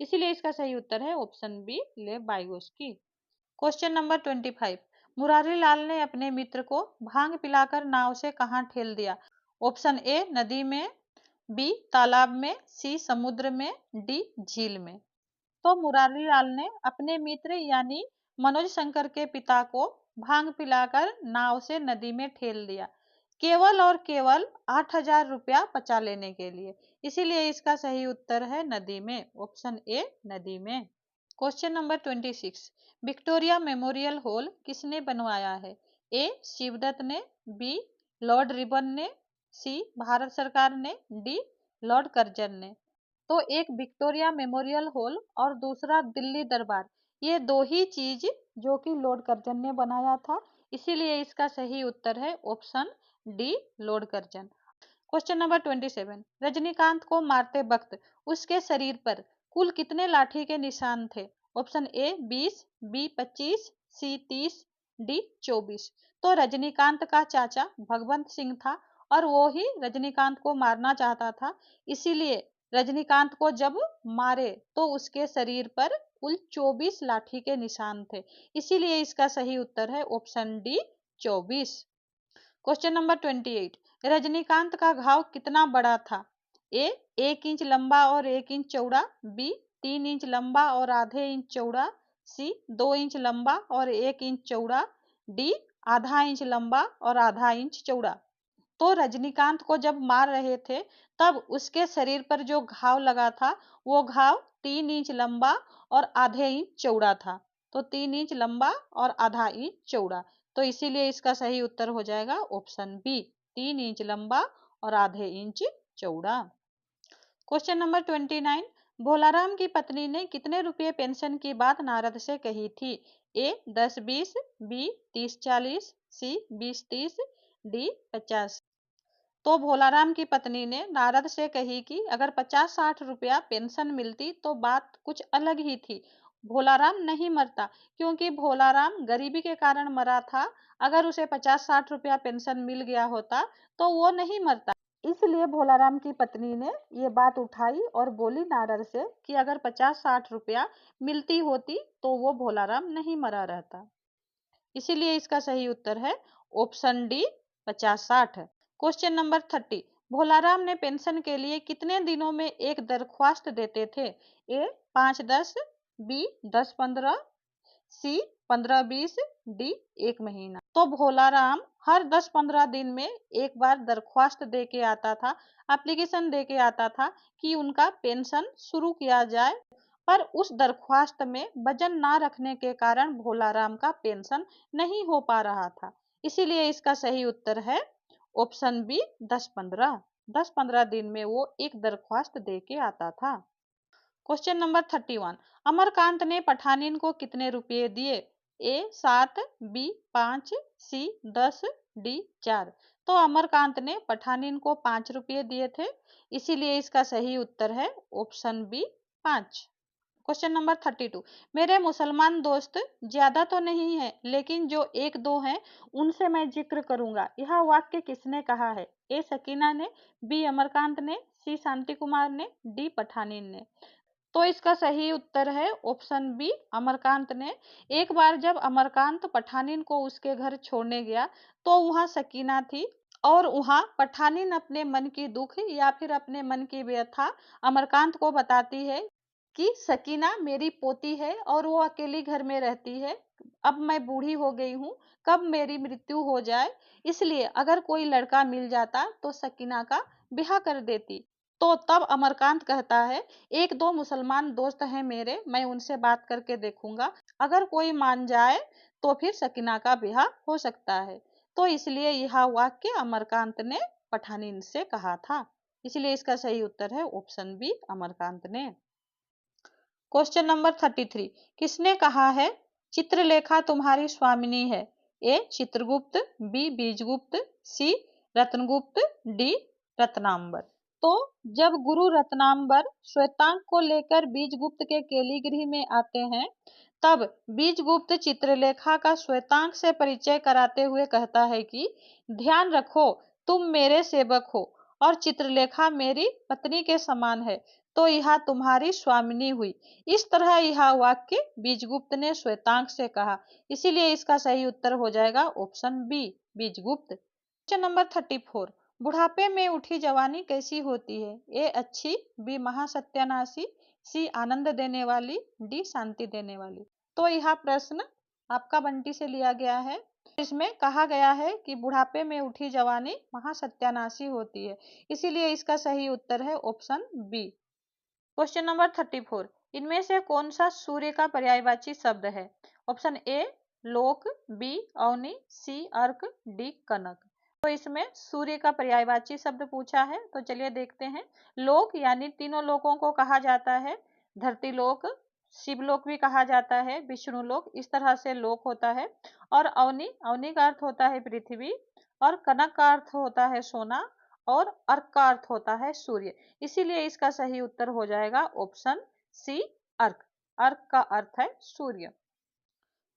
इसीलिए इसका सही उत्तर है ऑप्शन बी लेव Vygotsky. Question number 25, Murari Lal ने अपने मित्र को भांग पिलाकर नाव से कहां ठेल दिया? ऑप्शन ए नदी में, बी तालाब में, सी समुद्र में, डी झील में। तो मुरारी लाल ने अपने मित्र यानी मनोज शंकर के पिता को भांग पिलाकर नाव से नदी में ठेल दिया, केवल और केवल 8,000 रुपया बचा लेने के लिए। इसीलिए इसका सही उत्तर है नदी में, ऑप्शन ए नदी में। Question number 26, Victoria memorial hall किसने बनवाया है? ए शिवदत्त ने, बी लॉर्ड रिबन ने, सी भारत सरकार ने, डी लॉर्ड कर्जन ने। तो एक विक्टोरिया मेमोरियल हॉल और दूसरा दिल्ली दरबार, ये दो ही चीज जो कि लॉर्ड कर्जन ने बनाया था। इसीलिए इसका सही उत्तर है option D Lord Curzon. Question number 27, Rajinikanth को मारते वक्त उसके शरीर पर कुल कितने लाठी के निशान थे? Option A 20, B 25, C 30, D 24। तो रजनीकांत का चाचा भगवंत सिंह था और वो ही रजनीकांत को मारना चाहता था। इसीलिए रजनीकांत को जब मारे तो उसके शरीर पर कुल 24 लाठी के निशान थे। इसीलिए इसका सही उत्तर है option D 24। Question number 28, Rajinikanth का घाव कितना बड़ा था? ए 1 इंच लंबा और 1 इंच चौड़ा, बी 3 इंच लंबा और आधे इंच चौड़ा, सी 2 इंच लंबा और 1 इंच चौड़ा, डी आधा इंच लंबा और आधा इंच चौड़ा। तो रजनीकांत को जब मार रहे थे तब उसके शरीर पर जो घाव लगा था वो घाव 3 इंच लंबा और आधे इंच चौड़ा था। तो 3 इंच लंबा और आधा इंच चौड़ा। तो इसीलिए इसका सही उत्तर हो जाएगा ऑप्शन बी, 3 इंच लंबा और आधे इंच चौड़ा। क्वेश्चन नंबर 29, भोलाराम की पत्नी ने कितने रुपए पेंशन की बात नारद से कही थी? ए 10-20, बी 30-40, सी 20-30, डी 50। तो भोलाराम की पत्नी ने नारद से कही कि अगर 50-60 रुपया पेंशन मिलती तो बात कुछ अलग ही थी। भोलाराम नहीं मरता, क्योंकि भोलाराम गरीबी के कारण मरा था। अगर उसे 50-60 रुपया पेंशन मिल गया होता तो वो नहीं मरता। इसलिए भोलाराम की पत्नी ने ये बात उठाई और बोली नारद से कि अगर 50-60 रुपया मिलती होती तो वो भोलाराम नहीं मरा रहता। इसीलिए इसका सही उत्तर है option D 50-60। Question number 30, Bholaram ने पेंशन के लिए कितने दिनों में एक दरख्वास्त देते थे? ए 5-10, बी 10-15, सी 15-20, डी 1 महीना। तो भोलाराम हर 10-15 दिन में एक बार दरख्वास्त दे के आता था, एप्लीकेशन दे के आता था कि उनका पेंशन शुरू किया जाए। पर उस दरख्वास्त में वजन ना रखने के कारण भोलाराम का पेंशन नहीं हो पा रहा था। इसीलिए इसका सही उत्तर है ऑप्शन बी 10-15। 10-15 दिन में वो एक दरख्वास्त दे के आता था। क्वेश्चन नंबर 31, अमरकांत ने पठानिन को कितने रुपए दिए? ए 7, बी 5, सी 10, डी 4। तो अमरकांत ने पठानिन को 5 रुपए दिए थे। इसीलिए इसका सही उत्तर है ऑप्शन बी 5। क्वेश्चन नंबर 32, मेरे मुसलमान दोस्त ज्यादा तो नहीं है लेकिन जो एक दो हैं उनसे मैं जिक्र करूंगा। यह वाक्य किसने कहा है? ए सकीना ने, बी अमरकांत ने, सी शांति कुमार ने, डी पठानिन ने। तो इसका सही उत्तर है ऑप्शन बी अमरकांत ने। एक बार जब अमरकांत पठानिन को उसके घर छोड़ने गया तो वहां सकीना थी और वहां पठानिन अपने मन की दुख या फिर अपने मन की व्यथा अमरकांत को बताती है कि सकीना मेरी पोती है और वो अकेली घर में रहती है। अब मैं बूढ़ी हो गई हूँ, कब मेरी मृत्यु हो जाए, इसलिए अगर कोई लड़का मिल जाता तो सकीना का ब्याह कर देती। तो तब अमरकांत कहता है एक दो मुसलमान दोस्त हैं मेरे, मैं उनसे बात करके देखूंगा, अगर कोई मान जाए तो फिर सकीना का ब्याह हो सकता है। तो इसलिए यह वाक्य अमरकांत ने पठानिन से कहा था। इसलिए इसका सही उत्तर है ऑप्शन बी अमरकांत ने। क्वेश्चन नंबर 33, किसने कहा है चित्रलेखा तुम्हारी स्वामिनी है? ए चित्रगुप्त, बी बीजगुप्त, सी रत्नगुप्त, डी रत्नांबर। तो जब गुरु रत्नांबर श्वेतांक को लेकर बीजगुप्त के केलीगृह में आते हैं तब बीजगुप्त चित्रलेखा का श्वेतांक से परिचय कराते हुए कहता है कि ध्यान रखो तुम मेरे सेवक हो और चित्रलेखा मेरी पत्नी के समान है, तो यह तुम्हारी स्वामिनी हुई। इस तरह यह वाक्य बीजगुप्त ने श्वेतांक से कहा। इसीलिए इसका सही उत्तर हो जाएगा option B Bijgupta. Question number 34, बुढ़ापे में उठी जवानी कैसी होती है? ए अच्छी, बी महासत्यानाशी, सी आनंद देने वाली, डी शांति देने वाली। तो यह प्रश्न आपका बंटी से लिया गया है। इसमें कहा गया है कि बुढ़ापे में उठी जवानी महासत्यानाशी होती है। इसीलिए इसका सही उत्तर है ऑप्शन बी। क्वेश्चन नंबर 34, इनमें से कौन सा सूर्य का पर्यायवाची शब्द है? ऑप्शन ए लोक, बी अवनी, सी अर्क, डी कनक। तो इसमें सूर्य का पर्यायवाची शब्द पूछा है, तो चलिए देखते हैं। लोक यानी तीनों लोकों को कहा जाता है, धरती लोक, शिवलोक भी कहा जाता है, विष्णु लोक, इस तरह से लोक होता है। और अवनी, अवनी का अर्थ होता है पृथ्वी, और कनक का अर्थ होता है सोना, और अर्क का अर्थ होता है सूर्य। इसीलिए इसका सही उत्तर हो जाएगा ऑप्शन सी अर्क। अर्क का अर्थ है सूर्य।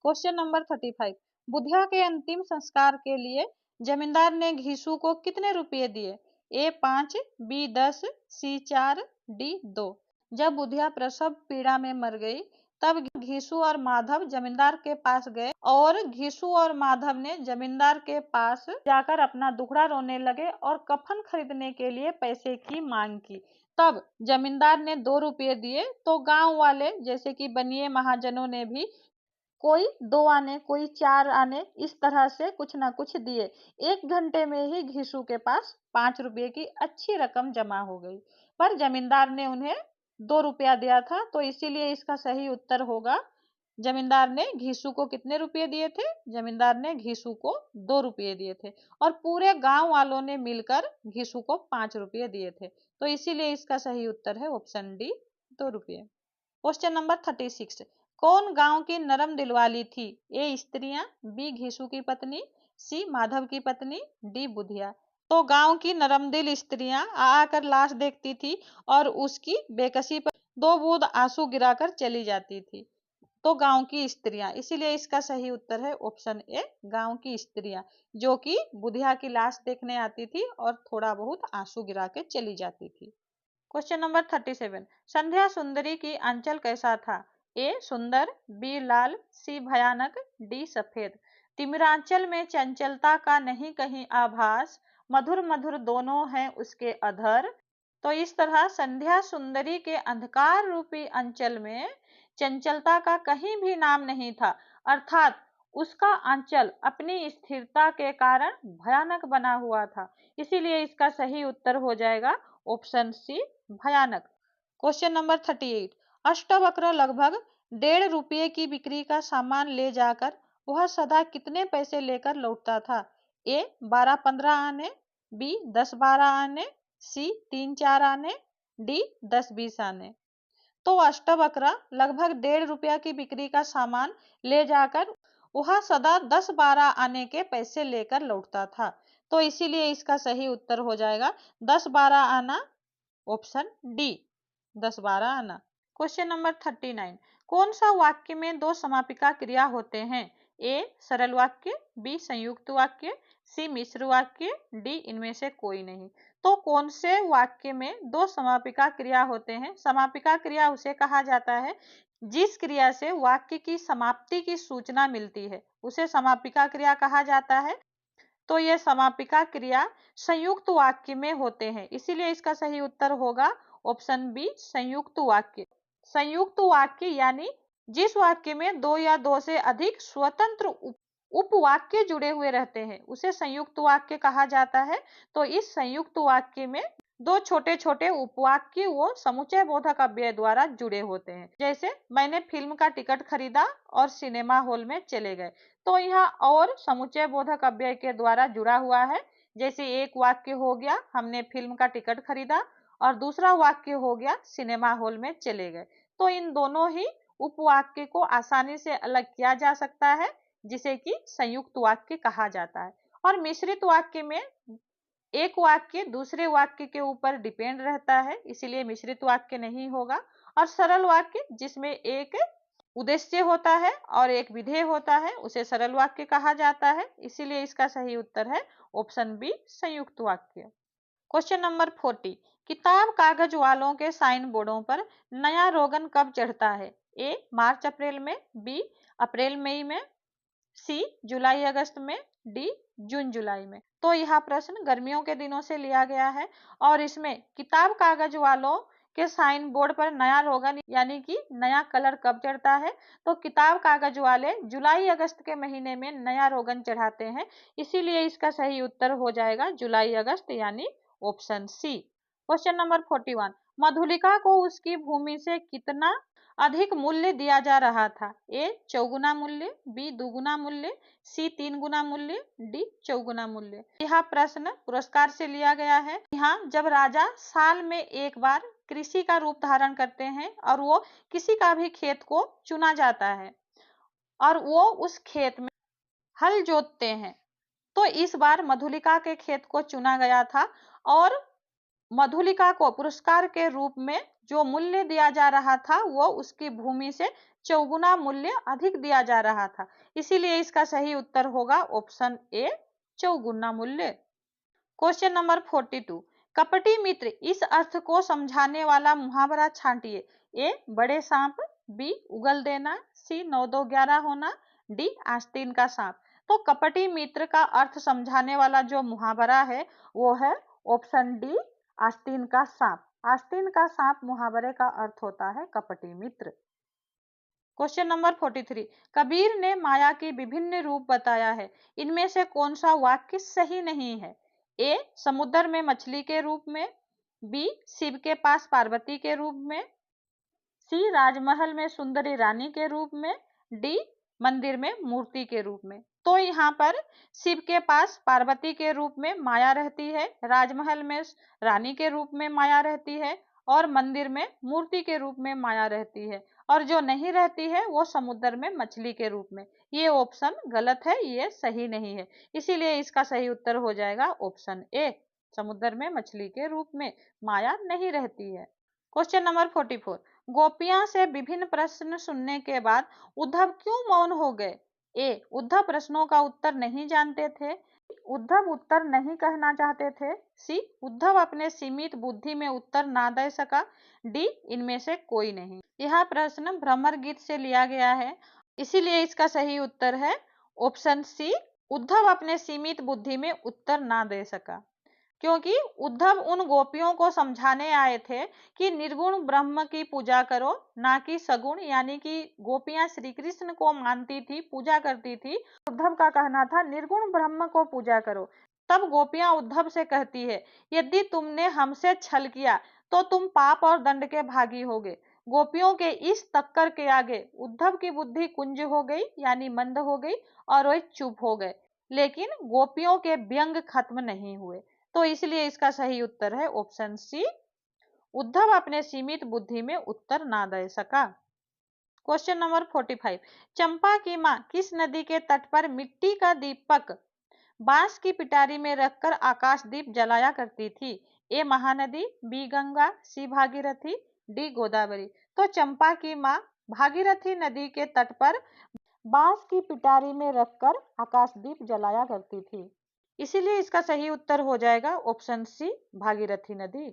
क्वेश्चन नंबर 35, बुधिया के अंतिम संस्कार के लिए जमींदार ने घीसू को कितने रुपये दिए? ए 5, बी 10, सी 4, डी 2। जब बुधिया प्रसव पीड़ा में मर गई तब घीसू और माधव जमींदार के पास गए और घीसू और माधव ने जमींदार के पास जाकर अपना दुखड़ा रोने लगे और कफन खरीदने के लिए पैसे की मांग की। तब जमींदार ने 2 रुपये दिए तो गांव वाले जैसे कि बनिए महाजनों ने भी कोई 2 आने, कोई 4 आने, इस तरह से कुछ ना कुछ दिए। 1 घंटे में ही घीसू के पास 5 रुपये की अच्छी रकम जमा हो गई, पर जमींदार ने उन्हें 2 रुपया दिया था, तो इसीलिए इसका सही उत्तर होगा जमींदार ने घीसू को कितने रुपये दिए थे? जमींदार ने घीसू को 2 रुपये दिए थे और पूरे गांव वालों ने मिलकर घीसू को 5 रुपये दिए थे, तो इसीलिए इसका सही उत्तर है ऑप्शन डी, 2 रुपये। क्वेश्चन नंबर 36, कौन गांव की नरम दिलवाली थी? ए स्त्रियां, बी घीसू की पत्नी, सी माधव की पत्नी, डी बुधिया। तो गांव की नरमदिल स्त्रियां आकर लाश देखती थी और उसकी बेकसी पर 2 बूंद आंसू गिराकर चली जाती थी। तो गांव की स्त्रियां, इसीलिए इसका सही उत्तर है ऑप्शन ए, गांव की स्त्रियां, जो कि बुधिया की लाश देखने आती थी और थोड़ा बहुत आंसू गिरा के चली जाती थी। क्वेश्चन नंबर 37, संध्या सुंदरी की आंचल कैसा था? ए सुंदर, बी लाल, सी भयानक, डी सफेद। तिमिरांचल में चंचलता का नहीं कहीं आभास, मधुर मधुर दोनों हैं उसके अधर। तो इस तरह संध्या सुंदरी के अंधकार रूपी अंचल में चंचलता का कहीं भी नाम नहीं था, अर्थात उसका आंचल अपनी स्थिरता के कारण भयानक बना हुआ था, इसीलिए इसका सही उत्तर हो जाएगा ऑप्शन सी, भयानक। क्वेश्चन नंबर 38, अष्टवक्र लगभग 1.5 रुपये की बिक्री का सामान ले जाकर वह सदा कितने पैसे लेकर लौटता था? ए 12-15 आने, बी 10-12 आने, सी 3-4 आने, डी 10-20 आने। तो अष्टवक्र लगभग 1.5 रुपया की बिक्री का सामान ले जाकर वह सदा 10-12 आने के पैसे लेकर लौटता था, तो इसीलिए इसका सही उत्तर हो जाएगा 10-12 आना, ऑप्शन डी, 10-12 आना। क्वेश्चन नंबर 39, कौन सा वाक्य में 2 समापिका क्रिया होते हैं? ए सरल वाक्य, बी संयुक्त वाक्य, सी मिश्र वाक्य, डी इनमें से कोई नहीं। तो कौन से वाक्य में 2 समापिका क्रिया होते हैं? समापिका क्रिया उसे कहा जाता है जिस क्रिया से वाक्य की समाप्ति की सूचना मिलती है, उसे समापिका क्रिया कहा जाता है। तो यह समापिका क्रिया संयुक्त वाक्य में होते हैं, इसीलिए इसका सही उत्तर होगा ऑप्शन बी, संयुक्त वाक्य। संयुक्त वाक्य यानी जिस वाक्य में 2 या 2 से अधिक स्वतंत्र उपवाक्य जुड़े हुए रहते हैं, उसे संयुक्त वाक्य कहा जाता है। तो इस संयुक्त वाक्य में 2 छोटे छोटे उपवाक्य वो समुच्चय बोधक अव्यय द्वारा जुड़े होते हैं। जैसे मैंने फिल्म का टिकट खरीदा और सिनेमा हॉल में चले गए, तो यहाँ और समुच्चय बोधक अव्यय के द्वारा जुड़ा हुआ है। जैसे एक वाक्य हो गया हमने फिल्म का टिकट खरीदा और दूसरा वाक्य हो गया सिनेमा हॉल में चले गए। तो इन दोनों ही उपवाक्य को आसानी से अलग किया जा सकता है, जिसे कि संयुक्त वाक्य कहा जाता है। और मिश्रित वाक्य में एक वाक्य दूसरे वाक्य के ऊपर डिपेंड रहता है, इसीलिए मिश्रित वाक्य नहीं होगा। और सरल वाक्य जिसमें एक उद्देश्य होता है और एक विधेय होता है, उसे सरल वाक्य कहा जाता है, इसीलिए इसका सही उत्तर है ऑप्शन बी, संयुक्त वाक्य। क्वेश्चन नंबर 40, किताब कागज वालों के साइन बोर्डों पर नया रोगन कब चढ़ता है? ए मार्च अप्रैल में, बी अप्रैल मई में, सी जुलाई अगस्त में, डी जून जुलाई में। तो यह प्रश्न गर्मियों के दिनों से लिया गया है और इसमें किताब कागज वालों के साइन बोर्ड पर नया रोगन यानी कि नया कलर कब चढ़ता है? तो किताब कागज वाले जुलाई अगस्त के महीने में नया रोगन चढ़ाते हैं, इसीलिए इसका सही उत्तर हो जाएगा जुलाई अगस्त यानी option C. Question number 41, Madhulika को उसकी भूमि से कितना अधिक मूल्य दिया जा रहा था? ए 4 गुना मूल्य, बी 2 गुना मूल्य, सी 3 गुना मूल्य, डी 4 गुना मूल्य। यह प्रश्न पुरस्कार से लिया गया है। यहाँ जब राजा साल में एक बार कृषि का रूप धारण करते हैं और वो किसी का भी खेत को चुना जाता है और वो उस खेत में हल जोतते हैं, तो इस बार मधुलिका के खेत को चुना गया था और मधुलिका को पुरस्कार के रूप में जो मूल्य दिया जा रहा था वो उसकी भूमि से चौगुना मूल्य अधिक दिया जा रहा था, इसीलिए इसका सही उत्तर होगा ऑप्शन ए, चौगुना मूल्य। क्वेश्चन नंबर 42, कपटी मित्र इस अर्थ को समझाने वाला मुहावरा छांटिए। ए, बड़े सांप, बी, उगल देना, सी, 9 2 11 होना, डी, आस्तीन का सांप। तो कपटी मित्र का अर्थ समझाने वाला जो मुहावरा है वो है ऑप्शन डी, आस्तीन का सांप। आस्तीन का सांप मुहावरे का अर्थ होता है कपटी मित्र। क्वेश्चन नंबर 43, कबीर ने माया की विभिन्न रूप बताया है, इनमें से कौन सा वाक्य सही नहीं है? ए, समुद्र में मछली के रूप में, बी, शिव के पास पार्वती के रूप में, सी, राजमहल में सुंदरी रानी के रूप में, डी, मंदिर में मूर्ति के रूप में। तो यहाँ पर शिव के पास पार्वती के रूप में माया रहती है, राजमहल में रानी के रूप में माया रहती है और मंदिर में मूर्ति के रूप में माया रहती है, और जो नहीं रहती है वो समुद्र में मछली के रूप में। ये ऑप्शन गलत है, ये सही नहीं है, इसीलिए इसका सही उत्तर हो जाएगा ऑप्शन ए, समुद्र में मछली के रूप में माया नहीं रहती है। क्वेश्चन नंबर 44, गोपियां से विभिन्न प्रश्न सुनने के बाद उद्धव क्यों मौन हो गए? ए, उद्धव प्रश्नों का उत्तर नहीं जानते थे, उद्धव उत्तर नहीं कहना चाहते थे, सी, उद्धव अपने सीमित बुद्धि में उत्तर ना दे सका, डी, इनमें से कोई नहीं। यह प्रश्न भ्रमर गीत से लिया गया है, इसीलिए इसका सही उत्तर है ऑप्शन सी, उद्धव अपने सीमित बुद्धि में उत्तर ना दे सका, क्योंकि उद्धव उन गोपियों को समझाने आए थे कि निर्गुण ब्रह्म की पूजा करो, ना कि सगुण, यानी कि गोपियां श्री कृष्ण को मानती थी, पूजा करती थी। उद्धव का कहना था निर्गुण ब्रह्म को पूजा करो। तब गोपियां उद्धव से कहती है, यदि तुमने हमसे छल किया तो तुम पाप और दंड के भागी होगे। गोपियों के इस टक्कर के आगे उद्धव की बुद्धि कुंज हो गई, यानी मंद हो गई, और वे चुप हो गए। लेकिन गोपियों के व्यंग खत्म नहीं हुए, तो इसलिए इसका सही उत्तर है ऑप्शन सी, उद्धव अपने सीमित बुद्धि में उत्तर ना दे सका। क्वेश्चन नंबर 45, चंपा की मां किस नदी के तट पर मिट्टी का दीपक बांस की पिटारी में रखकर आकाशदीप जलाया करती थी? ए, महानदी, बी, गंगा, सी, भागीरथी, डी, गोदावरी। तो चंपा की मां भागीरथी नदी के तट पर बांस की पिटारी में रखकर आकाशदीप जलाया करती थी, इसीलिए इसका सही उत्तर हो जाएगा ऑप्शन सी, भागीरथी नदी।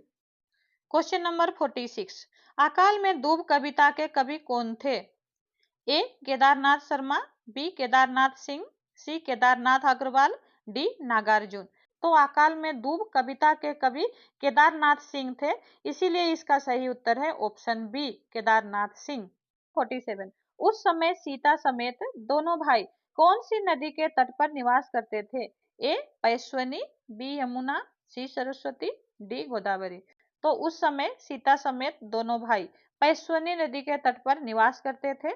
क्वेश्चन नंबर 46, अकाल में डूब कविता के कवि कौन थे? ए, केदारनाथ शर्मा, बी, केदारनाथ सिंह, सी, केदारनाथ अग्रवाल, डी, नागार्जुन। तो अकाल में डूब कविता के कवि केदारनाथ सिंह थे, इसीलिए इसका सही उत्तर है ऑप्शन बी, केदारनाथ सिंह। 47, उस समय सीता समेत दोनों भाई कौन सी नदी के तट पर निवास करते थे? ए, पैस्वनी, बी, यमुना, सी, सरस्वती, डी, गोदावरी। तो उस समय सीता समेत दोनों भाई पैस्वनी नदी के तट पर निवास करते थे,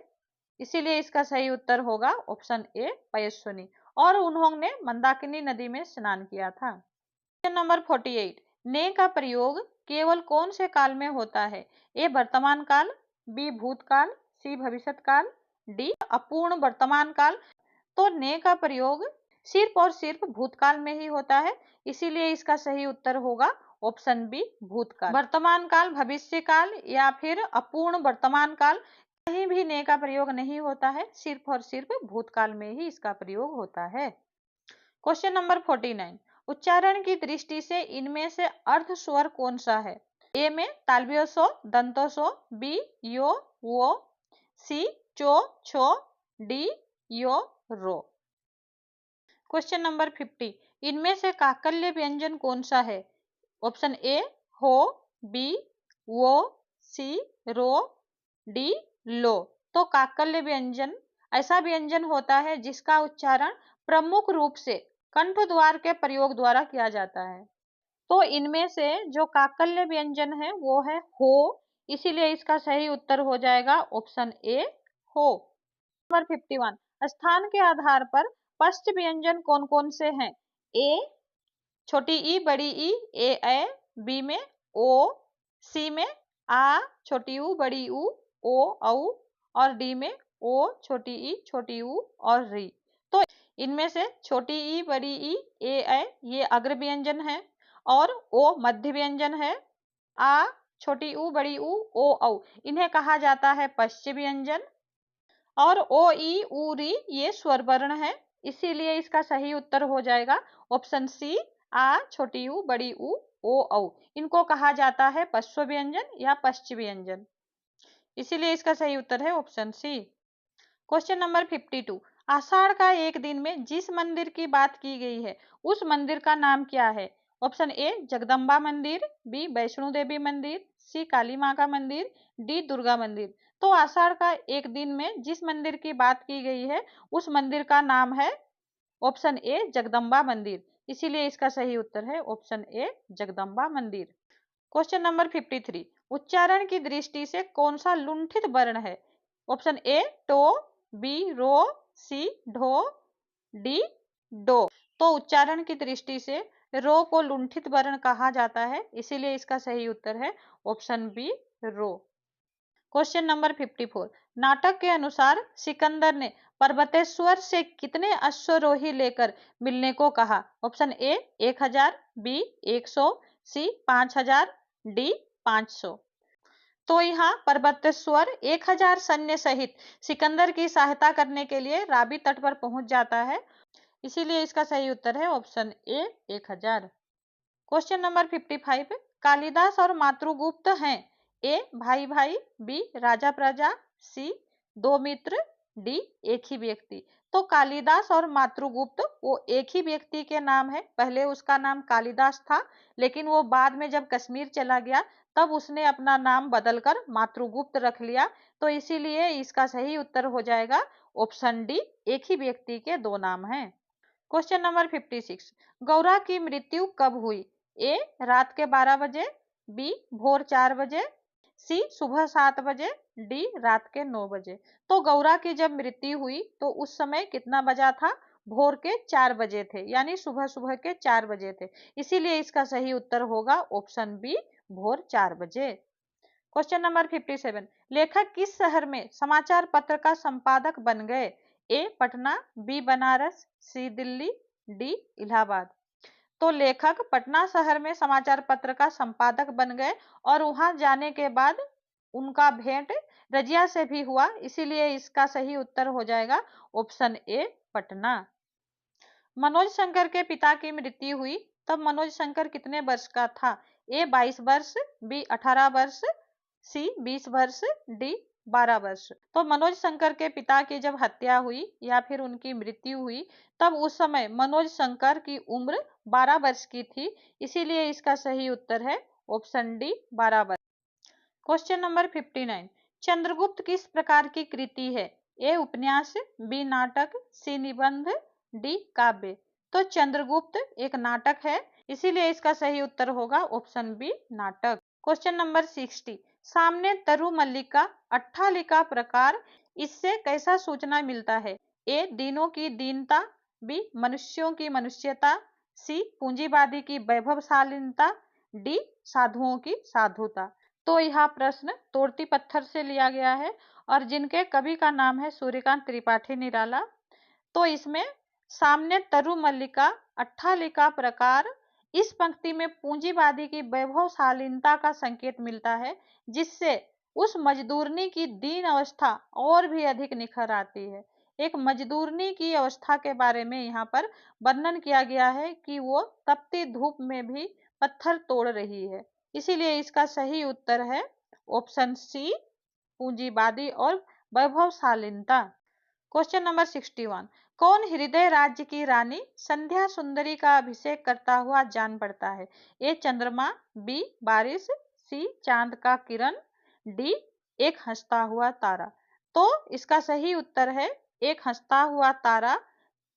इसीलिए इसका सही उत्तर होगा ऑप्शन ए, पैस्वनी, और उन्होंने मंदाकिनी नदी में स्नान किया था। क्वेश्चन नंबर 48, ने का प्रयोग केवल कौन से काल में होता है? ए, वर्तमान काल, बी, भूतकाल, सी, भविष्यत काल, डी, अपूर्ण वर्तमान काल। तो ने का प्रयोग सिर्फ और सिर्फ भूतकाल में ही होता है, इसीलिए इसका सही उत्तर होगा ऑप्शन बी, भूतकाल। वर्तमान काल, भविष्य काल या फिर अपूर्ण वर्तमान काल, कहीं भी ने का प्रयोग नहीं होता है, सिर्फ और सिर्फ भूतकाल में ही इसका प्रयोग होता है। क्वेश्चन नंबर 49, उच्चारण की दृष्टि से इनमें से अर्ध स्वर कौन सा है? ए में तालव्य स्व, दंतो स्व, बी, यो, वो, सी, चो, छो, डी, यो, रो। क्वेश्चन नंबर 50, इनमें से काकल्य व्यंजन कौन सा है? ऑप्शन ए, हो, बी, वो, सी, रो, डी, लो। तो काकल्य व्यंजन ऐसा व्यंजन होता है जिसका उच्चारण प्रमुख रूप से कंठ द्वार के प्रयोग द्वारा किया जाता है। तो इनमें से जो काकल्य व्यंजन है वो है हो, इसीलिए इसका सही उत्तर हो जाएगा ऑप्शन ए, हो। नंबर 51, स्थान के आधार पर पश्च व्यंजन कौन कौन से हैं? ए, छोटी ई बड़ी ई, ए, बी में ओ, सी में आ, छोटी ऊ बड़ी ऊ, ओ, औ, और डी में ओ, छोटी ई छोटी ऊ और री। तो इनमें से छोटी ई बड़ी ई, ए, ये अग्र व्यंजन है, और ओ मध्य व्यंजन है, आ छोटी ऊ बड़ी ऊ ओ औ, इन्हें कहा जाता है पश्च व्यंजन। और ओ ई ऊ री ये स्वर वर्ण है, इसीलिए इसका सही उत्तर हो जाएगा ऑप्शन सी आ छोटी ऊ बड़ी ऊ ओ औ, इनको कहा जाता है पश्च व्यंजन या पश्च व्यंजन, इसीलिए इसका सही उत्तर है ऑप्शन सी। क्वेश्चन नंबर 52, आषाढ़ का एक दिन में जिस मंदिर की बात की गई है उस मंदिर का नाम क्या है? ऑप्शन ए जगदम्बा मंदिर, बी वैष्णो देवी मंदिर, सी काली माँ का मंदिर, डी दुर्गा मंदिर। तो आषाढ़ का एक दिन में जिस मंदिर की बात की गई है उस मंदिर का नाम है ऑप्शन ए जगदम्बा मंदिर, इसीलिए इसका सही उत्तर है ऑप्शन ए जगदम्बा मंदिर। क्वेश्चन नंबर 53, उच्चारण की दृष्टि से कौन सा लुंठित वर्ण है? ऑप्शन ए टो, बी रो, सी ढो, डी डो। तो उच्चारण की दृष्टि से रो को लुंठित वर्ण कहा जाता है, इसीलिए इसका सही उत्तर है ऑप्शन बी रो। क्वेश्चन नंबर 54, नाटक के अनुसार सिकंदर ने पर्वतेश्वर से कितने अश्वरोही लेकर मिलने को कहा? Option A 1000, B 100, C 5000, D 500। तो यहाँ पर्वतेश्वर 1000 सैन्य सहित सिकंदर की सहायता करने के लिए रावी तट पर पहुंच जाता है, इसीलिए इसका सही उत्तर है option A 1000। Question number 55, Kalidas और मातृगुप्त हैं ए भाई भाई, बी राजा प्रजा, सी दो मित्र, डी एक ही व्यक्ति। तो कालिदास और मातृगुप्त वो एक ही व्यक्ति के नाम है, पहले उसका नाम कालिदास था लेकिन वो बाद में जब कश्मीर चला गया तब उसने अपना नाम बदलकर मातृगुप्त रख लिया, तो इसीलिए इसका सही उत्तर हो जाएगा ऑप्शन डी, एक ही व्यक्ति के दो नाम हैं। क्वेश्चन नंबर 56, गौरा की मृत्यु कब हुई? ए रात के 12 बजे, बी भोर 4 बजे, सी सुबह 7 बजे, डी रात के 9 बजे। तो गौरा की जब मृत्यु हुई तो उस समय कितना बजा था? भोर के 4 बजे थे, यानी सुबह सुबह के 4 बजे थे, इसीलिए इसका सही उत्तर होगा ऑप्शन बी भोर 4 बजे। क्वेश्चन नंबर 57, लेखक किस शहर में समाचार पत्र का संपादक बन गए? ए पटना, बी बनारस, सी दिल्ली, डी इलाहाबाद। तो लेखक पटना शहर में समाचार पत्र का संपादक बन गए और वहां जाने के बाद उनका भेंट रजिया से भी हुआ, इसीलिए इसका सही उत्तर हो जाएगा ऑप्शन ए पटना। मनोज शंकर के पिता की मृत्यु हुई तब मनोज शंकर कितने वर्ष का था? ए 22 वर्ष, बी 18 वर्ष, सी 20 वर्ष, डी 12 वर्ष। तो मनोज शंकर के पिता की जब हत्या हुई या फिर उनकी मृत्यु हुई तब उस समय मनोज शंकर की उम्र 12 वर्ष की थी, इसीलिए इसका सही उत्तर है ऑप्शन डी 12 वर्ष। क्वेश्चन नंबर 59, चंद्रगुप्त किस प्रकार की कृति है? ए उपन्यास, बी नाटक, सी निबंध, डी काव्य। तो चंद्रगुप्त एक नाटक है, इसीलिए इसका सही उत्तर होगा ऑप्शन बी नाटक। क्वेश्चन नंबर 60, सामने तरु मल्लिका अट्ठालिका प्रकार, इससे कैसा सूचना मिलता है? ए दीनों की दीनता, बी मनुष्यों की मनुष्यता, सी पूंजीवादी की वैभवशालीनता, डी साधुओं की साधुता। तो यह प्रश्न तोड़ती पत्थर से लिया गया है और जिनके कवि का नाम है सूर्यकांत त्रिपाठी निराला। तो इसमें सामने तरु मल्लिका अट्ठालिका प्रकार, इस पंक्ति में पूंजीवादी की वैभवशालीनता का संकेत मिलता है, जिससे उस मजदूरनी की दीन अवस्था और भी अधिक निखर आती है। एक मजदूरनी की अवस्था के बारे में यहाँ पर वर्णन किया गया है कि वो तपती धूप में भी पत्थर तोड़ रही है, इसीलिए इसका सही उत्तर है ऑप्शन सी पूंजीवादी और वैभवशालीनता। क्वेश्चन नंबर 61, कौन हृदय राज्य की रानी संध्या सुंदरी का अभिषेक करता हुआ जान पड़ता है? ए चंद्रमा, बी बारिश, सी चांद का किरण, डी एक हंसता हुआ तारा। तो इसका सही उत्तर है एक हंसता हुआ तारा